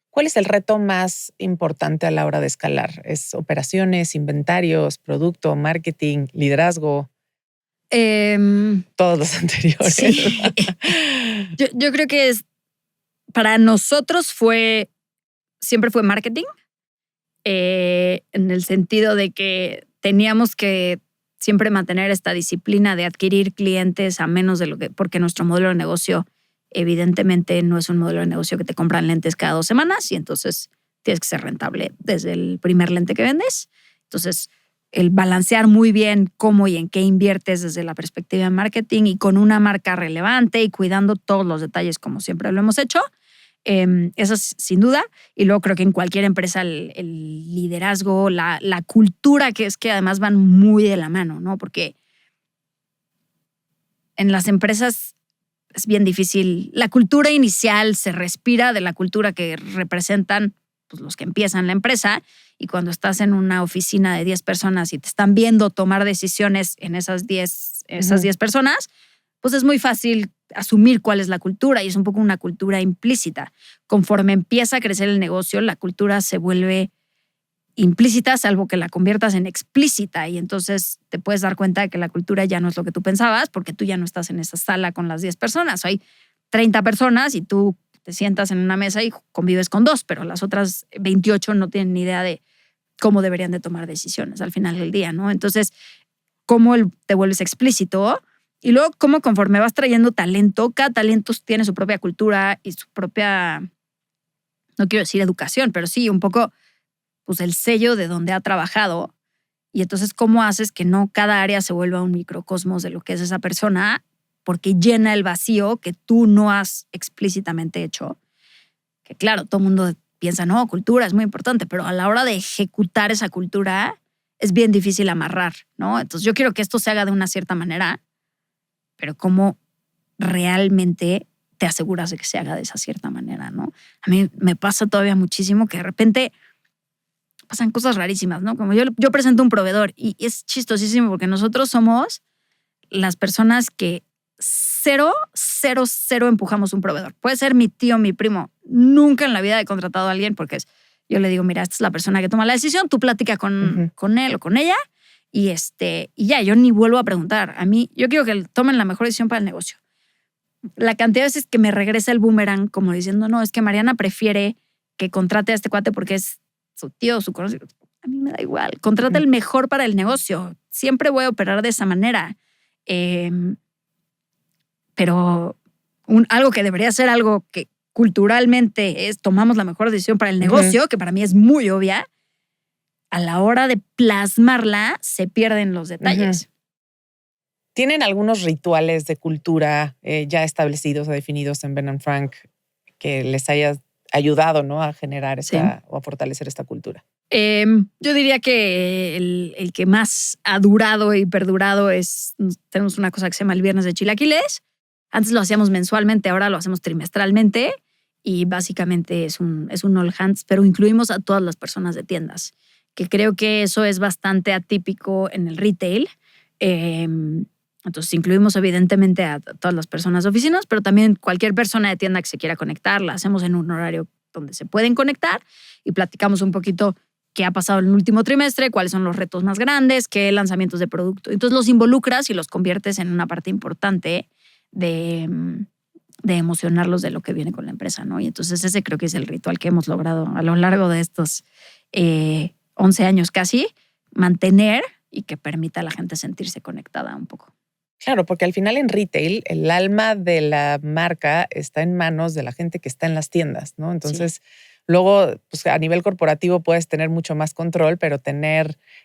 ¿Cuál es el reto más importante a la hora de escalar? ¿Es operaciones, inventarios, producto, marketing, liderazgo? Todos los anteriores. Sí. Yo creo que para nosotros siempre fue marketing, en el sentido de que teníamos que siempre mantener esta disciplina de adquirir clientes a menos de porque nuestro modelo de negocio evidentemente no es un modelo de negocio que te compran lentes cada 2 semanas y entonces tienes que ser rentable desde el primer lente que vendes. Entonces, el balancear muy bien cómo y en qué inviertes desde la perspectiva de marketing y con una marca relevante y cuidando todos los detalles como siempre lo hemos hecho, eso es sin duda. Y luego creo que en cualquier empresa el liderazgo, la cultura, que es que además van muy de la mano, ¿no? Porque en las empresas es bien difícil. La cultura inicial se respira de la cultura que representan pues, los que empiezan la empresa, y cuando estás en una oficina de 10 personas y te están viendo tomar decisiones en esas 10 personas, pues es muy fácil asumir cuál es la cultura y es un poco una cultura implícita. Conforme empieza a crecer el negocio, la cultura se vuelve implícita, salvo que la conviertas en explícita, y entonces te puedes dar cuenta de que la cultura ya no es lo que tú pensabas porque tú ya no estás en esa sala con las 10 personas. Hay 30 personas y tú te sientas en una mesa y convives con 2, pero las otras 28 no tienen ni idea de cómo deberían de tomar decisiones al final del día, ¿no? Entonces, cómo te vuelves explícito y luego cómo conforme vas trayendo talento, cada talento tiene su propia cultura y su propia, no quiero decir educación, pero sí un poco pues el sello de donde ha trabajado. Y entonces, ¿cómo haces que no cada área se vuelva un microcosmos de lo que es esa persona? Porque llena el vacío que tú no has explícitamente hecho. Que claro, todo el mundo piensa, no, cultura es muy importante, pero a la hora de ejecutar esa cultura es bien difícil amarrar, ¿no? Entonces yo quiero que esto se haga de una cierta manera, pero ¿cómo realmente te aseguras de que se haga de esa cierta manera, ¿no? A mí me pasa todavía muchísimo que de repente pasan cosas rarísimas, ¿no? Como yo presento un proveedor y es chistosísimo porque nosotros somos las personas que cero empujamos un proveedor. Puede ser mi tío, mi primo. Nunca en la vida he contratado a alguien porque yo le digo, mira, esta es la persona que toma la decisión, tú platica con él o con ella y ya, yo ni vuelvo a preguntar. A mí, yo quiero que tomen la mejor decisión para el negocio. La cantidad de veces que me regresa el boomerang como diciendo, no, es que Mariana prefiere que contrate a este cuate porque es su tío, su conocido. A mí me da igual. Contrata el mejor para el negocio. Siempre voy a operar de esa manera. Pero algo que debería ser algo que culturalmente tomamos la mejor decisión para el negocio, que para mí es muy obvia, a la hora de plasmarla se pierden los detalles. ¿Tienen algunos rituales de cultura ya establecidos o definidos en Ben & Frank que les haya ayudado, ¿no?, a generar o a fortalecer esta cultura? Yo diría que el que más ha durado y perdurado tenemos una cosa que se llama el Viernes de Chilaquiles. Antes lo hacíamos mensualmente, ahora lo hacemos trimestralmente y básicamente es un all hands, pero incluimos a todas las personas de tiendas, que creo que eso es bastante atípico en el retail. Entonces incluimos evidentemente a todas las personas de oficinas, pero también cualquier persona de tienda que se quiera conectar, la hacemos en un horario donde se pueden conectar y platicamos un poquito qué ha pasado en el último trimestre, cuáles son los retos más grandes, qué lanzamientos de producto. Entonces los involucras y los conviertes en una parte importante de emocionarlos de lo que viene con la empresa, ¿no? Y entonces ese creo que es el ritual que hemos logrado a lo largo de estos 11 años casi, mantener y que permita a la gente sentirse conectada un poco. Claro, porque al final en retail el alma de la marca está en manos de la gente que está en las tiendas, ¿no? Entonces, luego, pues a nivel corporativo puedes tener mucho más control, pero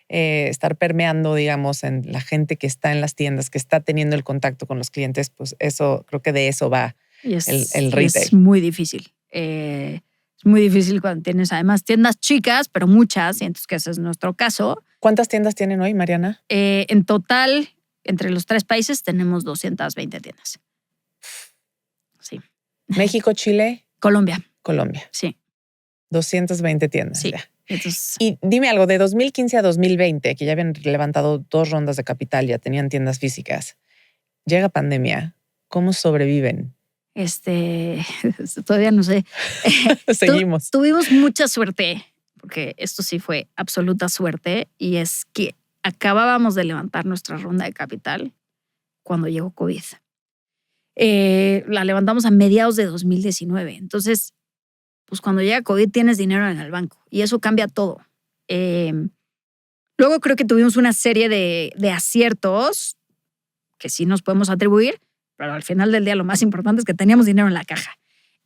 estar permeando, digamos, en la gente que está en las tiendas, que está teniendo el contacto con los clientes, pues eso, creo que de eso va el retail. Es muy difícil. Es muy difícil cuando tienes además tiendas chicas, pero muchas, y entonces que ese es nuestro caso. ¿Cuántas tiendas tienen hoy, Mariana? En total, entre los 3 países tenemos 220 tiendas. Sí. México, Chile, Colombia. Colombia. Sí. 220 tiendas. Sí. Ya. Entonces, Y dime algo, de 2015 a 2020, que ya habían levantado 2 rondas de capital, ya tenían tiendas físicas, llega pandemia, ¿cómo sobreviven? Todavía no sé. Seguimos. Tuvimos mucha suerte, porque esto sí fue absoluta suerte, y es que acabábamos de levantar nuestra ronda de capital cuando llegó COVID. La levantamos a mediados de 2019. Entonces, pues cuando llega COVID tienes dinero en el banco y eso cambia todo. Luego creo que tuvimos una serie de aciertos que sí nos podemos atribuir, pero al final del día lo más importante es que teníamos dinero en la caja.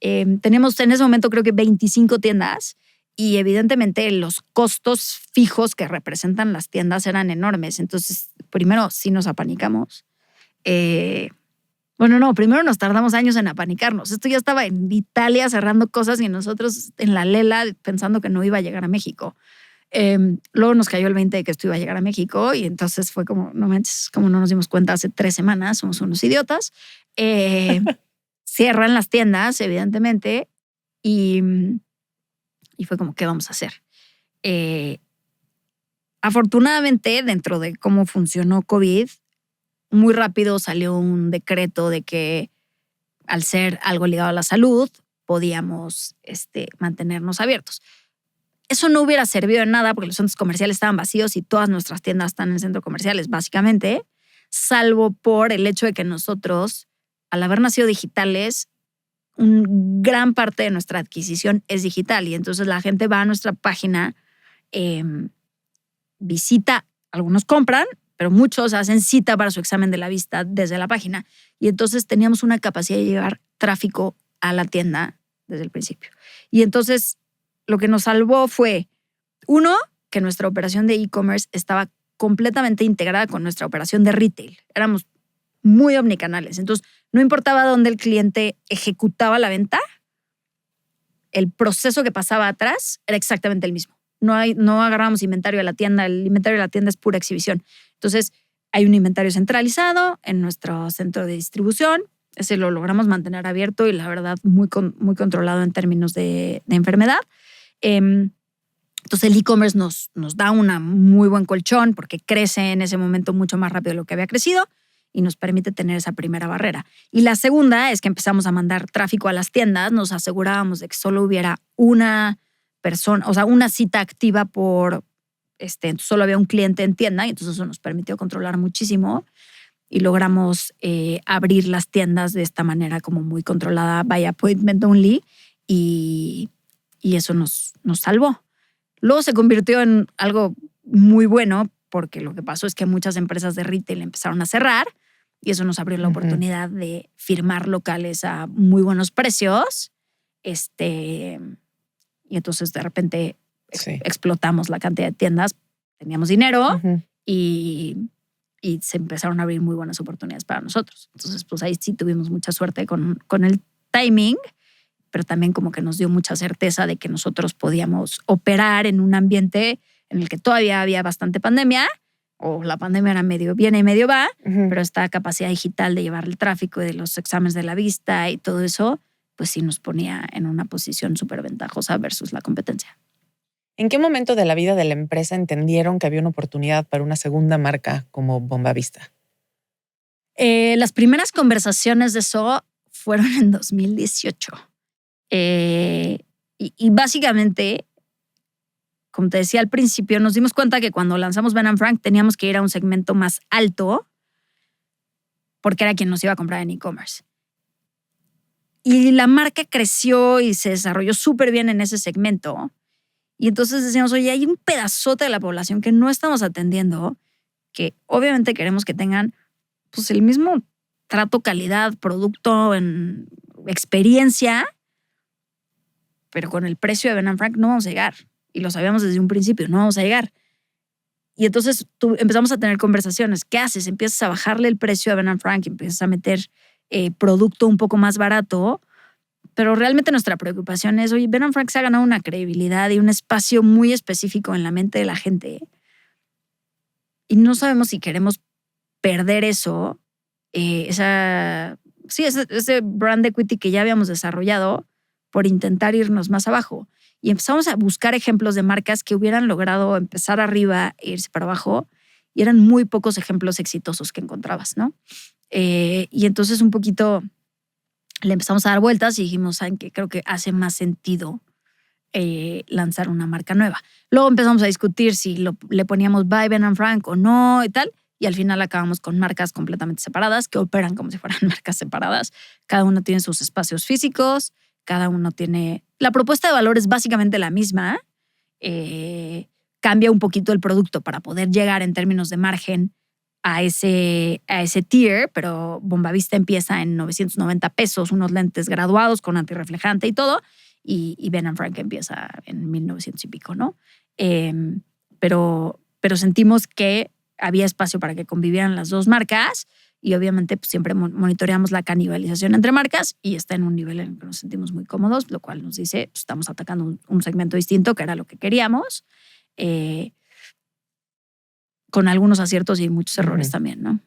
Teníamos en ese momento creo que 25 tiendas y evidentemente los costos fijos que representan las tiendas eran enormes. Entonces, primero sí nos apanicamos. Primero nos tardamos años en apanicarnos. Esto ya estaba en Italia cerrando cosas y nosotros en la lela pensando que no iba a llegar a México. Luego nos cayó el 20 de que esto iba a llegar a México y entonces fue como, no manches, como no nos dimos cuenta hace 3 semanas, somos unos idiotas. Cierran las tiendas, evidentemente, y fue como, ¿qué vamos a hacer? Afortunadamente, dentro de cómo funcionó COVID, muy rápido salió un decreto de que al ser algo ligado a la salud, podíamos mantenernos abiertos. Eso no hubiera servido de nada porque los centros comerciales estaban vacíos y todas nuestras tiendas están en centros comerciales, básicamente, salvo por el hecho de que nosotros, al haber nacido digitales, gran parte de nuestra adquisición es digital y entonces la gente va a nuestra página, visita, algunos compran, pero muchos hacen cita para su examen de la vista desde la página. Y entonces teníamos una capacidad de llevar tráfico a la tienda desde el principio. Y entonces lo que nos salvó fue, uno, que nuestra operación de e-commerce estaba completamente integrada con nuestra operación de retail. Éramos muy omnicanales. Entonces, no importaba dónde el cliente ejecutaba la venta, el proceso que pasaba atrás era exactamente el mismo. No agarramos inventario de la tienda, el inventario de la tienda es pura exhibición. Entonces, hay un inventario centralizado en nuestro centro de distribución. Ese lo logramos mantener abierto y la verdad muy controlado en términos de enfermedad. Entonces, el e-commerce nos da un muy buen colchón porque crece en ese momento mucho más rápido de lo que había crecido y nos permite tener esa primera barrera. Y la segunda es que empezamos a mandar tráfico a las tiendas. Nos asegurábamos de que solo hubiera una persona, o sea, una cita activa por, solo había un cliente en tienda y entonces eso nos permitió controlar muchísimo y logramos abrir las tiendas de esta manera como muy controlada, by appointment only, y eso nos salvó. Luego se convirtió en algo muy bueno porque lo que pasó es que muchas empresas de retail empezaron a cerrar y eso nos abrió la oportunidad de firmar locales a muy buenos precios. Y entonces de repente explotamos la cantidad de tiendas, teníamos dinero y se empezaron a abrir muy buenas oportunidades para nosotros. Entonces, pues ahí sí tuvimos mucha suerte con el timing, pero también como que nos dio mucha certeza de que nosotros podíamos operar en un ambiente en el que todavía había bastante pandemia, o la pandemia era medio viene y medio va, pero esta capacidad digital de llevar el tráfico de los exámenes de la vista y todo eso, pues sí nos ponía en una posición súper ventajosa versus la competencia. ¿En qué momento de la vida de la empresa entendieron que había una oportunidad para una segunda marca como Bombavista? Las primeras conversaciones de eso fueron en 2018. Y básicamente, como te decía al principio, nos dimos cuenta que cuando lanzamos Ben & Frank teníamos que ir a un segmento más alto porque era quien nos iba a comprar en e-commerce. Y la marca creció y se desarrolló súper bien en ese segmento. Y entonces decíamos, oye, hay un pedazote de la población que no estamos atendiendo, que obviamente queremos que tengan pues, el mismo trato, calidad, producto, en experiencia, pero con el precio de Ben & Frank no vamos a llegar. Y lo sabíamos desde un principio, no vamos a llegar. Y entonces empezamos a tener conversaciones. ¿Qué haces? Empiezas a bajarle el precio a Ben & Frank, empiezas a meter producto un poco más barato, Pero realmente nuestra preocupación es, oye, Ben & Frank se ha ganado una credibilidad y un espacio muy específico en la mente de la gente. Y no sabemos si queremos perder eso, ese brand equity que ya habíamos desarrollado por intentar irnos más abajo. Y empezamos a buscar ejemplos de marcas que hubieran logrado empezar arriba e irse para abajo. Y eran muy pocos ejemplos exitosos que encontrabas, ¿no? Y entonces un poquito le empezamos a dar vueltas y dijimos, ¿saben qué? Creo que hace más sentido lanzar una marca nueva. Luego empezamos a discutir si le poníamos by Ben & Frank o no y tal. Y al final acabamos con marcas completamente separadas que operan como si fueran marcas separadas. Cada uno tiene sus espacios físicos, cada uno tiene... La propuesta de valor es básicamente la misma. Cambia un poquito el producto para poder llegar en términos de margen a ese tier, pero Bombavista empieza en 990 pesos, unos lentes graduados con antirreflejante y todo, y Ben & Frank empieza en 1900 y pico, ¿no? Pero sentimos que había espacio para que convivieran las dos marcas y obviamente pues, siempre monitoreamos la canibalización entre marcas y está en un nivel en el que nos sentimos muy cómodos, lo cual nos dice pues, estamos atacando un segmento distinto, que era lo que queríamos, con algunos aciertos y muchos errores también, ¿no?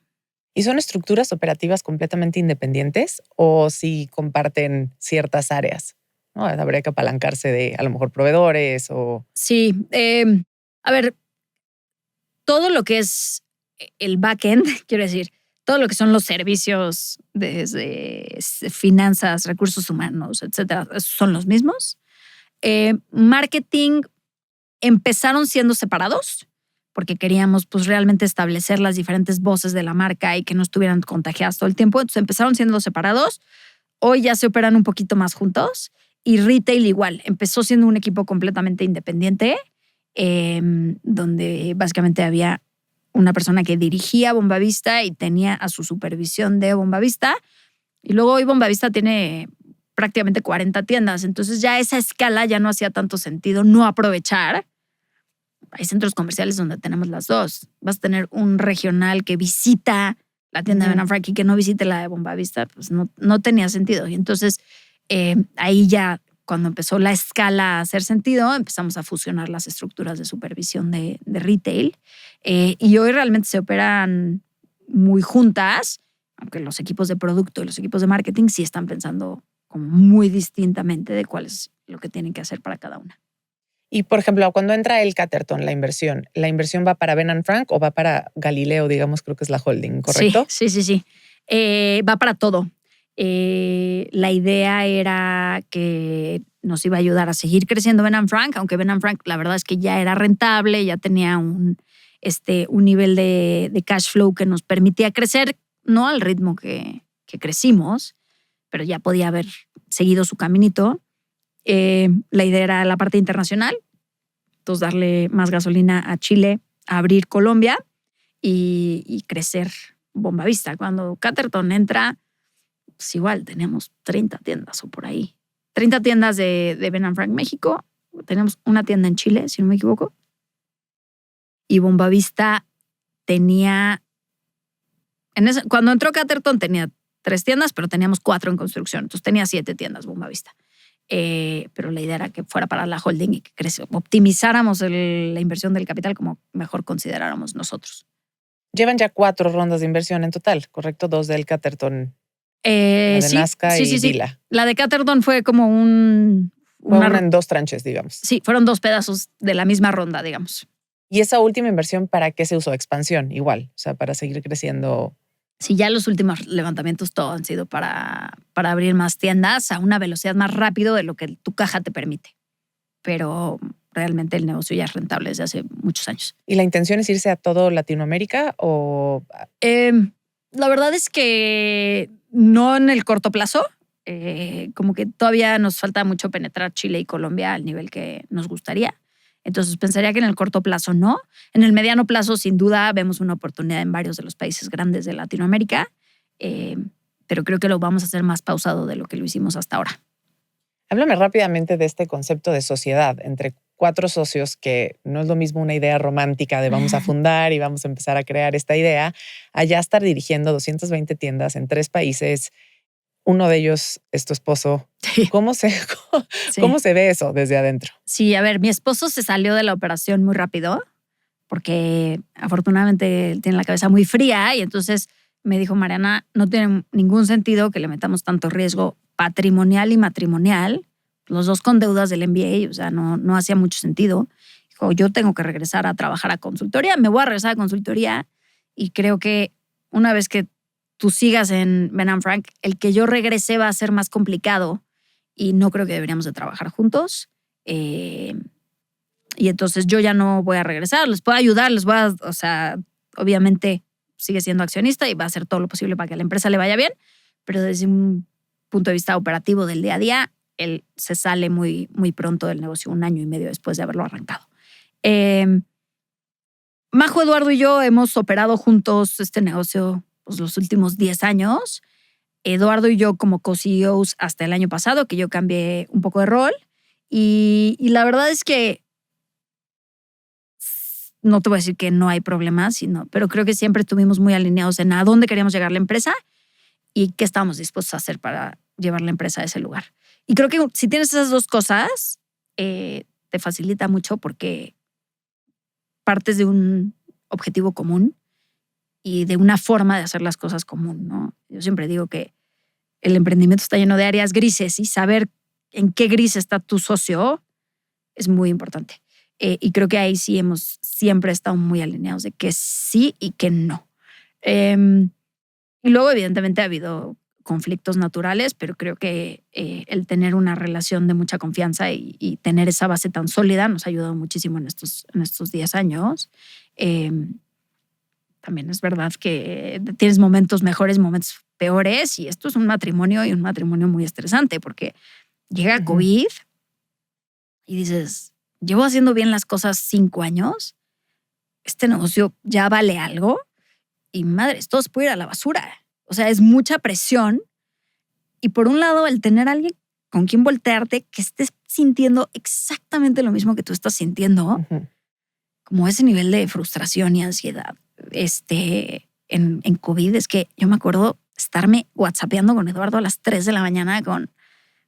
¿Y son estructuras operativas completamente independientes o si comparten ciertas áreas? ¿No? Habría que apalancarse de a lo mejor proveedores o... Sí. A ver, todo lo que es el backend, quiero decir, todo lo que son los servicios desde finanzas, recursos humanos, etcétera, son los mismos. Marketing empezaron siendo separados porque queríamos pues realmente establecer las diferentes voces de la marca y que no estuvieran contagiadas todo el tiempo. Entonces empezaron siendo separados. Hoy ya se operan un poquito más juntos. Y retail igual. Empezó siendo un equipo completamente independiente, donde básicamente había una persona que dirigía Bombavista y tenía a su supervisión de Bombavista. Y luego hoy Bombavista tiene prácticamente 40 tiendas. Entonces ya esa escala ya no hacía tanto sentido no aprovechar. Hay centros comerciales donde tenemos las dos. Vas a tener un regional que visita la tienda de Ben & Frank y que no visite la de Bombavista, pues no tenía sentido. Y entonces ahí ya cuando empezó la escala a hacer sentido, empezamos a fusionar las estructuras de supervisión de retail. Y hoy realmente se operan muy juntas, aunque los equipos de producto y los equipos de marketing sí están pensando como muy distintamente de cuál es lo que tienen que hacer para cada una. Y, por ejemplo, cuando entra el Catterton, ¿la inversión va para Ben & Frank o va para Galileo, digamos, creo que es la holding, correcto? Sí. Va para todo. La idea era que nos iba a ayudar a seguir creciendo Ben & Frank, aunque Ben & Frank la verdad es que ya era rentable, ya tenía un nivel de cash flow que nos permitía crecer, no al ritmo que crecimos, pero ya podía haber seguido su caminito. La idea era la parte internacional, entonces darle más gasolina a Chile, a abrir Colombia y crecer Bombavista. Cuando Catterton entra, pues igual tenemos 30 tiendas o por ahí. 30 tiendas de Ben & Frank México. Tenemos una tienda en Chile, si no me equivoco. Y Bombavista tenía... cuando entró Catterton tenía 3 tiendas, pero teníamos 4 en construcción. Entonces tenía 7 tiendas Bombavista. Pero la idea era que fuera para la holding y que optimizáramos la inversión del capital como mejor consideráramos nosotros. Llevan ya 4 rondas de inversión en total, ¿correcto? 2 del Catterton, la de Nazca y Vila. La de Catterton fue como una en 2 tranches, digamos. Sí, fueron 2 pedazos de la misma ronda, digamos. ¿Y esa última inversión para qué se usó? Expansión, igual, o sea, para seguir creciendo. Sí, ya los últimos levantamientos todo han sido para abrir más tiendas a una velocidad más rápido de lo que tu caja te permite. Pero realmente el negocio ya es rentable desde hace muchos años. ¿Y la intención es irse a todo Latinoamérica o...? La verdad es que no en el corto plazo. Como que todavía nos falta mucho penetrar Chile y Colombia al nivel que nos gustaría. Entonces pensaría que en el corto plazo no. En el mediano plazo, sin duda, vemos una oportunidad en varios de los países grandes de Latinoamérica, pero creo que lo vamos a hacer más pausado de lo que lo hicimos hasta ahora. Háblame rápidamente de este concepto de sociedad entre 4 socios, que no es lo mismo una idea romántica de vamos a fundar y vamos a empezar a crear esta idea, a ya estar dirigiendo 220 tiendas en 3 países. Uno de ellos es tu esposo. Sí. ¿Cómo se ve eso desde adentro? Sí, a ver, mi esposo se salió de la operación muy rápido porque afortunadamente tiene la cabeza muy fría y entonces me dijo, Mariana, no tiene ningún sentido que le metamos tanto riesgo patrimonial y matrimonial, los dos con deudas del MBA, o sea, no hacía mucho sentido. Dijo, yo tengo que regresar a trabajar a consultoría, me voy a regresar a consultoría y creo que una vez que tú sigas en Ben & Frank, el que yo regrese va a ser más complicado y no creo que deberíamos de trabajar juntos. Y entonces yo ya no voy a regresar, les puedo ayudar, o sea, obviamente sigue siendo accionista y va a hacer todo lo posible para que a la empresa le vaya bien, pero desde un punto de vista operativo del día a día, él se sale muy, muy pronto del negocio, 1 año y medio después de haberlo arrancado. Majo, Eduardo y yo hemos operado juntos este negocio pues, los últimos 10 años. Eduardo y yo como co-CEOs hasta el año pasado, que yo cambié un poco de rol. Y la verdad es que no te voy a decir que no hay problemas, pero creo que siempre estuvimos muy alineados en a dónde queríamos llegar la empresa y qué estábamos dispuestos a hacer para llevar la empresa a ese lugar. Y creo que si tienes esas dos cosas, te facilita mucho porque partes de un objetivo común y de una forma de hacer las cosas común, ¿no? Yo siempre digo que el emprendimiento está lleno de áreas grises y saber en qué gris está tu socio es muy importante. Y creo que ahí sí hemos siempre estado muy alineados de que sí y que no. Y luego, evidentemente, ha habido conflictos naturales, pero creo que el tener una relación de mucha confianza y tener esa base tan sólida nos ha ayudado muchísimo en estos 10 años. También es verdad que tienes momentos mejores, momentos peores, y esto es un matrimonio y un matrimonio muy estresante porque llega COVID y dices, llevo haciendo bien las cosas 5 años, este negocio ya vale algo y madres, todo se puede ir a la basura. O sea, es mucha presión y por un lado el tener a alguien con quien voltearte que estés sintiendo exactamente lo mismo que tú estás sintiendo, como ese nivel de frustración y ansiedad. En COVID es que yo me acuerdo estarme whatsappeando con Eduardo a las 3 de la mañana con,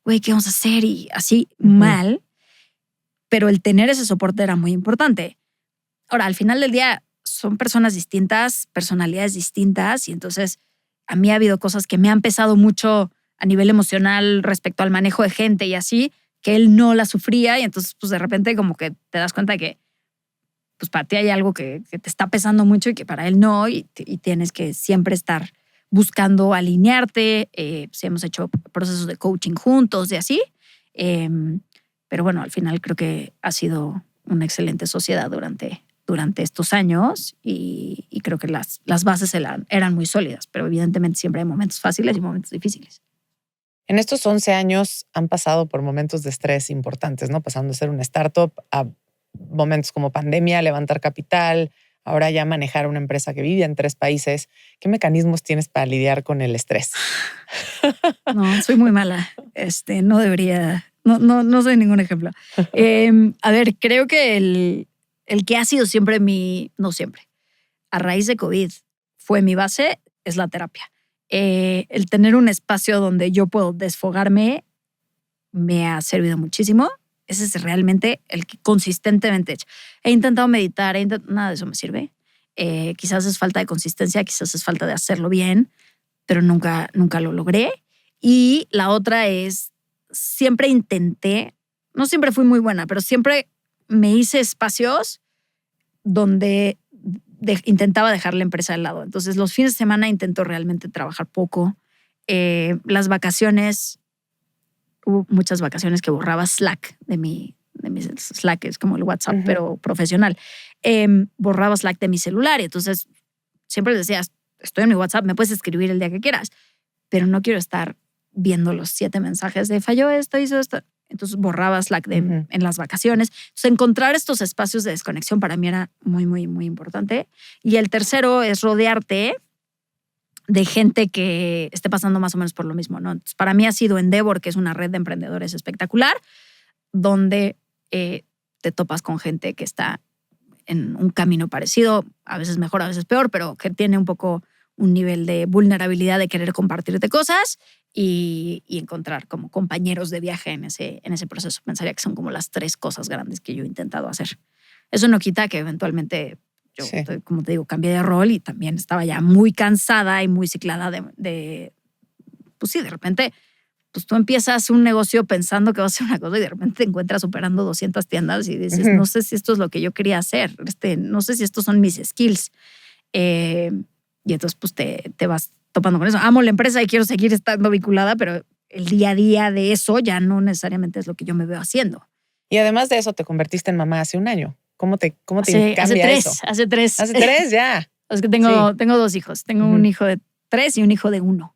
güey, ¿qué vamos a hacer? Y así mal. Pero el tener ese soporte era muy importante. Ahora, al final del día son personas distintas, personalidades distintas y entonces a mí ha habido cosas que me han pesado mucho a nivel emocional respecto al manejo de gente y así, que él no la sufría y entonces pues de repente como que te das cuenta de que pues para ti hay algo que te está pesando mucho y que para él no y tienes que siempre estar buscando alinearte. Sí, hemos hecho procesos de coaching juntos y así. Pero bueno, al final creo que ha sido una excelente sociedad durante estos años y creo que las bases eran muy sólidas, pero evidentemente siempre hay momentos fáciles y momentos difíciles. En estos 11 años han pasado por momentos de estrés importantes, ¿no? Pasando de ser una startup a momentos como pandemia, levantar capital, ahora ya manejar una empresa que vive en 3 países. ¿Qué mecanismos tienes para lidiar con el estrés? No, soy muy mala. No debería, no soy ningún ejemplo. A ver, creo que el que ha sido siempre no siempre, a raíz de COVID fue mi base, es la terapia. El tener un espacio donde yo puedo desfogarme me ha servido muchísimo. Ese es realmente el que consistentemente he hecho. He intentado meditar, nada de eso me sirve. Quizás es falta de consistencia, quizás es falta de hacerlo bien, pero nunca lo logré. Y la otra es, siempre intenté, no siempre fui muy buena, pero siempre me hice espacios donde intentaba dejar la empresa de lado. Entonces, los fines de semana intento realmente trabajar poco. Las vacaciones, hubo muchas vacaciones que borraba Slack de mis Slack, es como el WhatsApp, pero profesional. Borraba Slack de mi celular y entonces siempre les decía, estoy en mi WhatsApp, me puedes escribir el día que quieras, pero no quiero estar viendo los 7 mensajes de falló esto, hizo esto. Entonces borraba Slack en las vacaciones. Entonces encontrar estos espacios de desconexión para mí era muy, muy, muy importante. Y el tercero es rodearte de gente que esté pasando más o menos por lo mismo, ¿no? Entonces, para mí ha sido Endeavor, que es una red de emprendedores espectacular, donde te topas con gente que está en un camino parecido, a veces mejor, a veces peor, pero que tiene un poco un nivel de vulnerabilidad de querer compartirte cosas y encontrar como compañeros de viaje en ese proceso. Pensaría que son como las 3 cosas grandes que yo he intentado hacer. Eso no quita que eventualmente yo, como te digo, cambié de rol y también estaba ya muy cansada y muy ciclada pues sí, de repente, pues tú empiezas un negocio pensando que va a ser una cosa y de repente te encuentras operando 200 tiendas y dices, no sé si esto es lo que yo quería hacer, no sé si estos son mis skills. Y entonces pues te vas topando con eso. Amo la empresa y quiero seguir estando vinculada, pero el día a día de eso ya no necesariamente es lo que yo me veo haciendo. Y además de eso, te convertiste en mamá hace un año. ¿Cómo te cambia eso? Hace 3. Hace 3 ya. Es que tengo 2 hijos. Tengo un hijo de 3 y un hijo de 1.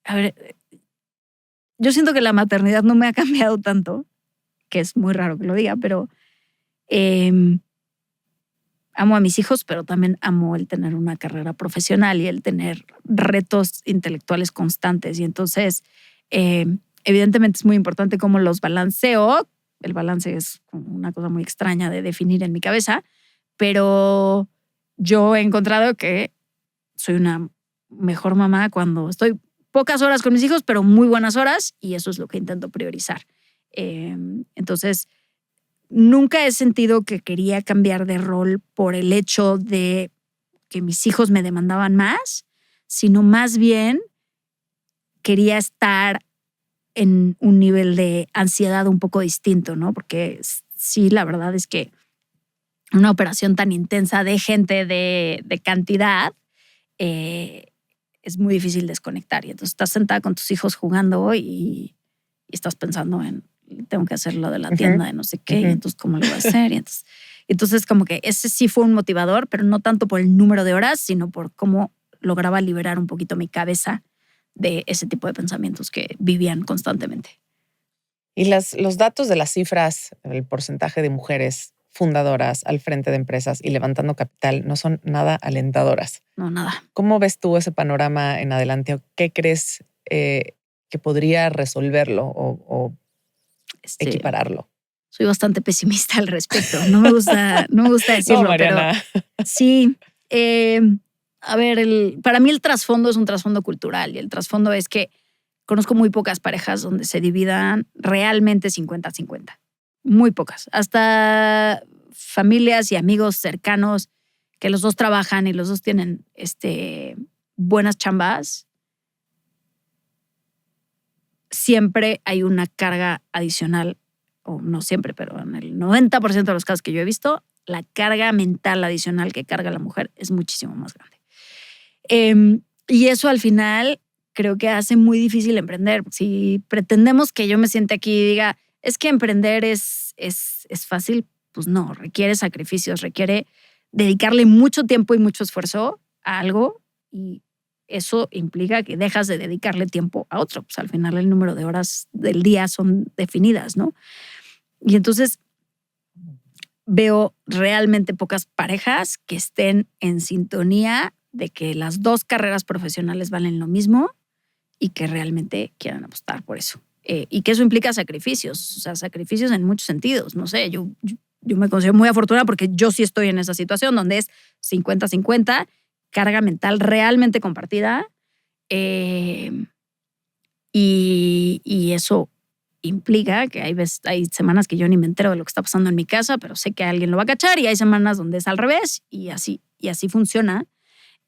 A ver, yo siento que la maternidad no me ha cambiado tanto, que es muy raro que lo diga, pero amo a mis hijos, pero también amo el tener una carrera profesional y el tener retos intelectuales constantes. Y entonces, evidentemente es muy importante cómo los balanceo. El balance es una cosa muy extraña de definir en mi cabeza, pero yo he encontrado que soy una mejor mamá cuando estoy pocas horas con mis hijos, pero muy buenas horas, y eso es lo que intento priorizar. Entonces, nunca he sentido que quería cambiar de rol por el hecho de que mis hijos me demandaban más, sino más bien quería estar en un nivel de ansiedad un poco distinto, ¿no? Porque sí, la verdad es que una operación tan intensa de gente, de cantidad, es muy difícil desconectar. Y entonces estás sentada con tus hijos jugando y estás pensando en tengo que hacer lo de la tienda de no sé qué, y entonces cómo lo voy a hacer. Y entonces como que ese sí fue un motivador, pero no tanto por el número de horas, sino por cómo lograba liberar un poquito mi cabeza de ese tipo de pensamientos que vivían constantemente. Y los datos de las cifras, el porcentaje de mujeres fundadoras al frente de empresas y levantando capital no son nada alentadoras. No, nada. ¿Cómo ves tú ese panorama en adelante? ¿Qué crees que podría resolverlo o equipararlo? Soy bastante pesimista al respecto. No me gusta decirlo, no, Mariana. Pero sí. A ver, para mí el trasfondo es un trasfondo cultural y el trasfondo es que conozco muy pocas parejas donde se dividan realmente 50-50. Muy pocas. Hasta familias y amigos cercanos que los dos trabajan y los dos tienen buenas chambas. Siempre hay una carga adicional, o no siempre, pero en el 90% de los casos que yo he visto, la carga mental adicional que carga la mujer es muchísimo más grande. Y eso al final creo que hace muy difícil emprender. Si pretendemos que yo me siente aquí y diga, es que emprender es fácil, pues no, requiere sacrificios, requiere dedicarle mucho tiempo y mucho esfuerzo a algo y eso implica que dejas de dedicarle tiempo a otro. Pues al final el número de horas del día son definidas, ¿no? Y entonces veo realmente pocas parejas que estén en sintonía de que las 2 carreras profesionales valen lo mismo y que realmente quieran apostar por eso. Y que eso implica sacrificios, o sea, sacrificios en muchos sentidos. No sé, yo me considero muy afortunada porque yo sí estoy en esa situación donde es 50-50, carga mental realmente compartida. Y eso implica que hay semanas que yo ni me entero de lo que está pasando en mi casa, pero sé que alguien lo va a cachar, y hay semanas donde es al revés y así funciona.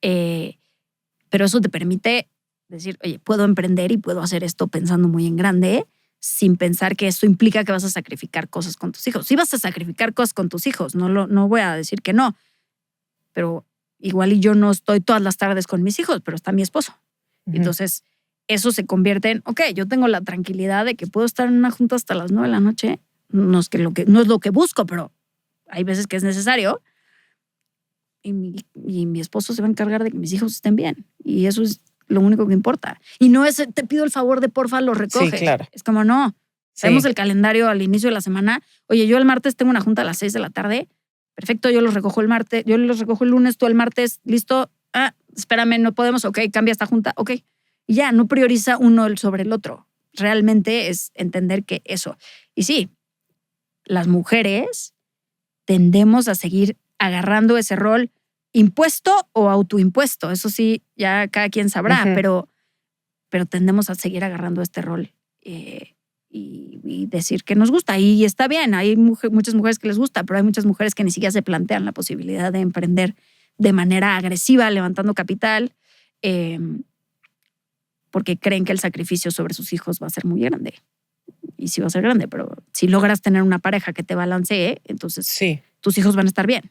Pero eso te permite decir, oye, puedo emprender y puedo hacer esto pensando muy en grande, sin pensar que esto implica que vas a sacrificar cosas con tus hijos. Sí vas a sacrificar cosas con tus hijos, no voy a decir que no, pero igual y yo no estoy todas las tardes con mis hijos, pero está mi esposo. Entonces, eso se convierte en, ok, yo tengo la tranquilidad de que puedo estar en una junta hasta las 9 de la noche. No es lo que busco, pero hay veces que es necesario. Y mi esposo se va a encargar de que mis hijos estén bien. Y eso es lo único que importa. Y no es, te pido el favor de porfa, lo recoges. Sí, claro. Es como, no. Vemos el calendario al inicio de la semana. Oye, yo el martes tengo una junta a las 6 de la tarde. Perfecto, yo los recojo el martes. Yo los recojo el lunes, tú el martes. Listo. Espérame, no podemos. Ok, cambia esta junta. Ok. Y ya, no prioriza uno sobre el otro. Realmente es entender que eso. Y sí, las mujeres tendemos a seguir agarrando ese rol impuesto o autoimpuesto. Eso sí, ya cada quien sabrá, pero tendemos a seguir agarrando este rol y decir que nos gusta. Y está bien, hay muchas mujeres que les gusta, pero hay muchas mujeres que ni siquiera se plantean la posibilidad de emprender de manera agresiva, levantando capital, porque creen que el sacrificio sobre sus hijos va a ser muy grande. Y sí va a ser grande, pero si logras tener una pareja que te balancee, entonces tus hijos van a estar bien.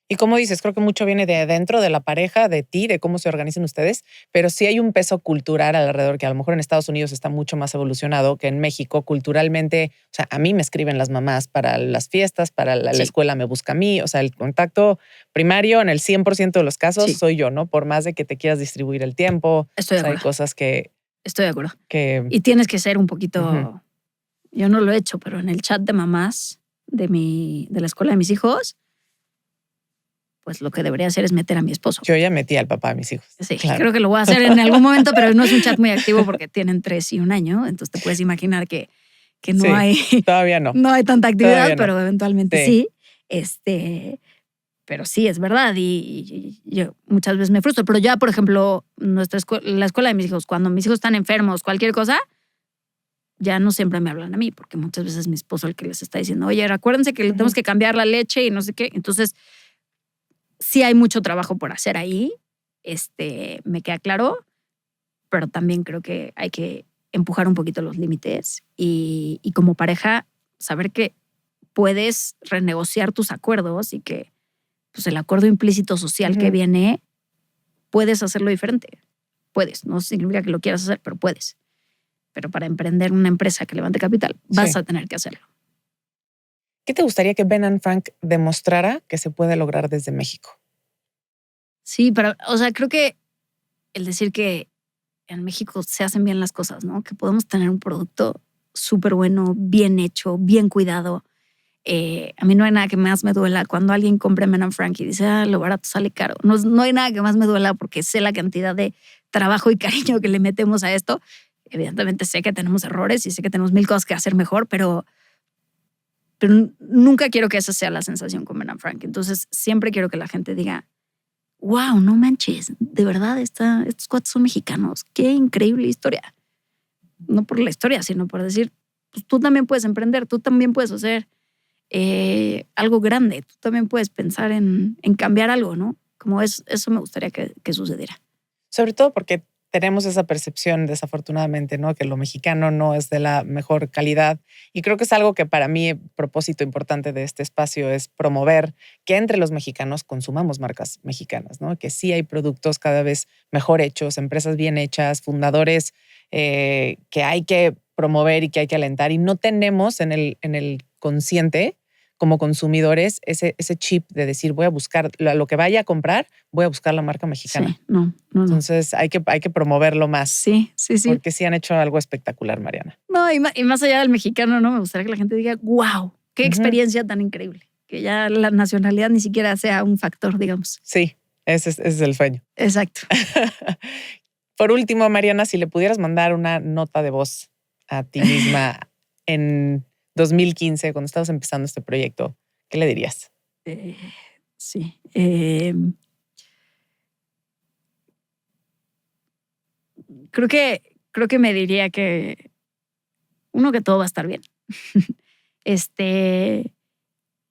Y como dices, creo que mucho viene de adentro, de la pareja, de ti, de cómo se organizan ustedes, pero sí hay un peso cultural alrededor que a lo mejor en Estados Unidos está mucho más evolucionado que en México. Culturalmente, o sea, a mí me escriben las mamás para las fiestas, para la escuela me busca a mí, o sea, el contacto primario en el 100% de los casos soy yo, ¿no? Por más de que te quieras distribuir el tiempo. Estoy de acuerdo. Hay cosas que... Estoy de acuerdo. Y tienes que ser un poquito... Yo no lo he hecho, pero en el chat de mamás de la escuela de mis hijos, pues lo que debería hacer es meter a mi esposo. Yo ya metí al papá de mis hijos. Sí, claro. Creo que lo voy a hacer en algún momento, pero no es un chat muy activo porque tienen 3 y 1 año. Entonces te puedes imaginar que no hay... Todavía no. No hay tanta actividad, pero eventualmente sí. Pero sí, es verdad. Y yo muchas veces me frustro. Pero ya, por ejemplo, la escuela de mis hijos, cuando mis hijos están enfermos, cualquier cosa, ya no siempre me hablan a mí, porque muchas veces es mi esposo el que les está diciendo, oye, acuérdense que le tenemos que cambiar la leche y no sé qué. Entonces, sí hay mucho trabajo por hacer ahí, me queda claro, pero también creo que hay que empujar un poquito los límites y como pareja saber que puedes renegociar tus acuerdos y que pues, el acuerdo implícito social que viene, puedes hacerlo diferente. Puedes, no significa que lo quieras hacer, pero puedes. Pero para emprender una empresa que levante capital, vas a tener que hacerlo. ¿Qué te gustaría que Ben & Frank demostrara que se puede lograr desde México? Sí, pero, o sea, creo que el decir que en México se hacen bien las cosas, ¿no? Que podemos tener un producto súper bueno, bien hecho, bien cuidado. A mí no hay nada que más me duela cuando alguien compra Ben & Frank y dice, lo barato sale caro. No hay nada que más me duela porque sé la cantidad de trabajo y cariño que le metemos a esto. Evidentemente sé que tenemos errores y sé que tenemos 1000 cosas que hacer mejor, pero nunca quiero que esa sea la sensación con Ben & Frank. Entonces siempre quiero que la gente diga, wow, no manches, de verdad estos cuates son mexicanos. Qué increíble historia. No por la historia, sino por decir, pues tú también puedes emprender, tú también puedes hacer algo grande, tú también puedes pensar en cambiar algo, ¿no? Como eso me gustaría que sucediera. Sobre todo porque tenemos esa percepción, desafortunadamente, ¿no? Que lo mexicano no es de la mejor calidad. Y creo que es algo que para mí, propósito importante de este espacio es promover que entre los mexicanos consumamos marcas mexicanas, ¿no? Que sí hay productos cada vez mejor hechos, empresas bien hechas, fundadores que hay que promover y que hay que alentar. Y no tenemos en el consciente como consumidores ese chip de decir voy a buscar lo que vaya a comprar, voy a buscar la marca mexicana. Sí, no. Entonces hay que promoverlo más. Sí. Porque sí han hecho algo espectacular, Mariana. No, y más allá del mexicano, ¿no? Me gustaría que la gente diga, wow, qué experiencia tan increíble. Que ya la nacionalidad ni siquiera sea un factor, digamos. Sí, ese es el sueño. Exacto. Por último, Mariana, si le pudieras mandar una nota de voz a ti misma en 2015, cuando estabas empezando este proyecto, ¿qué le dirías? Sí. Creo que me diría que uno, que todo va a estar bien.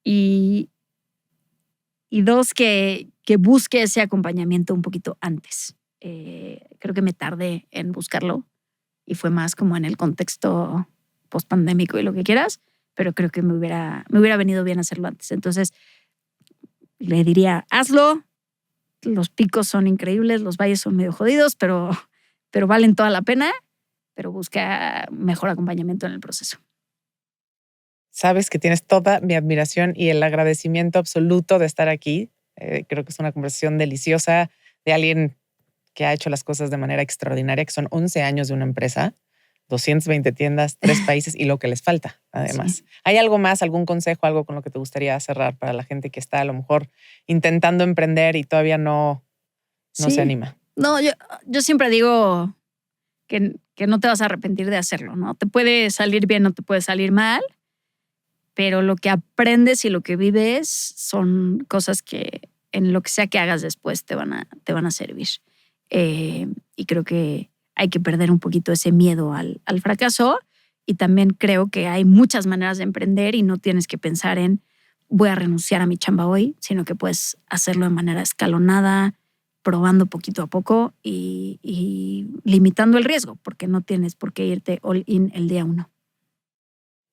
Y dos, que busque ese acompañamiento un poquito antes. Creo que me tardé en buscarlo y fue más como en el contexto post-pandémico y lo que quieras, pero creo que me hubiera venido bien hacerlo antes. Entonces, le diría, hazlo. Los picos son increíbles, los valles son medio jodidos, pero valen toda la pena, pero busca mejor acompañamiento en el proceso. Sabes que tienes toda mi admiración y el agradecimiento absoluto de estar aquí. Creo que es una conversación deliciosa de alguien que ha hecho las cosas de manera extraordinaria, que son 11 años de una empresa, 220 tiendas, 3 países y lo que les falta, además. Sí. ¿Hay algo más, algún consejo, algo con lo que te gustaría cerrar para la gente que está a lo mejor intentando emprender y todavía no se anima? No, yo siempre digo que no te vas a arrepentir de hacerlo, ¿no? Te puede salir bien o te puede salir mal, pero lo que aprendes y lo que vives son cosas que en lo que sea que hagas después te van a servir. Y creo que hay que perder un poquito ese miedo al fracaso. Y también creo que hay muchas maneras de emprender y no tienes que pensar en voy a renunciar a mi chamba hoy, sino que puedes hacerlo de manera escalonada, probando poquito a poco y limitando el riesgo, porque no tienes por qué irte all in el día 1.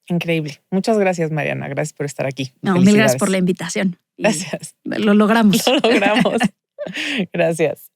Increíble. Muchas gracias, Mariana. Gracias por estar aquí. No, mil gracias por la invitación. Gracias. Lo logramos. Lo logramos. Gracias.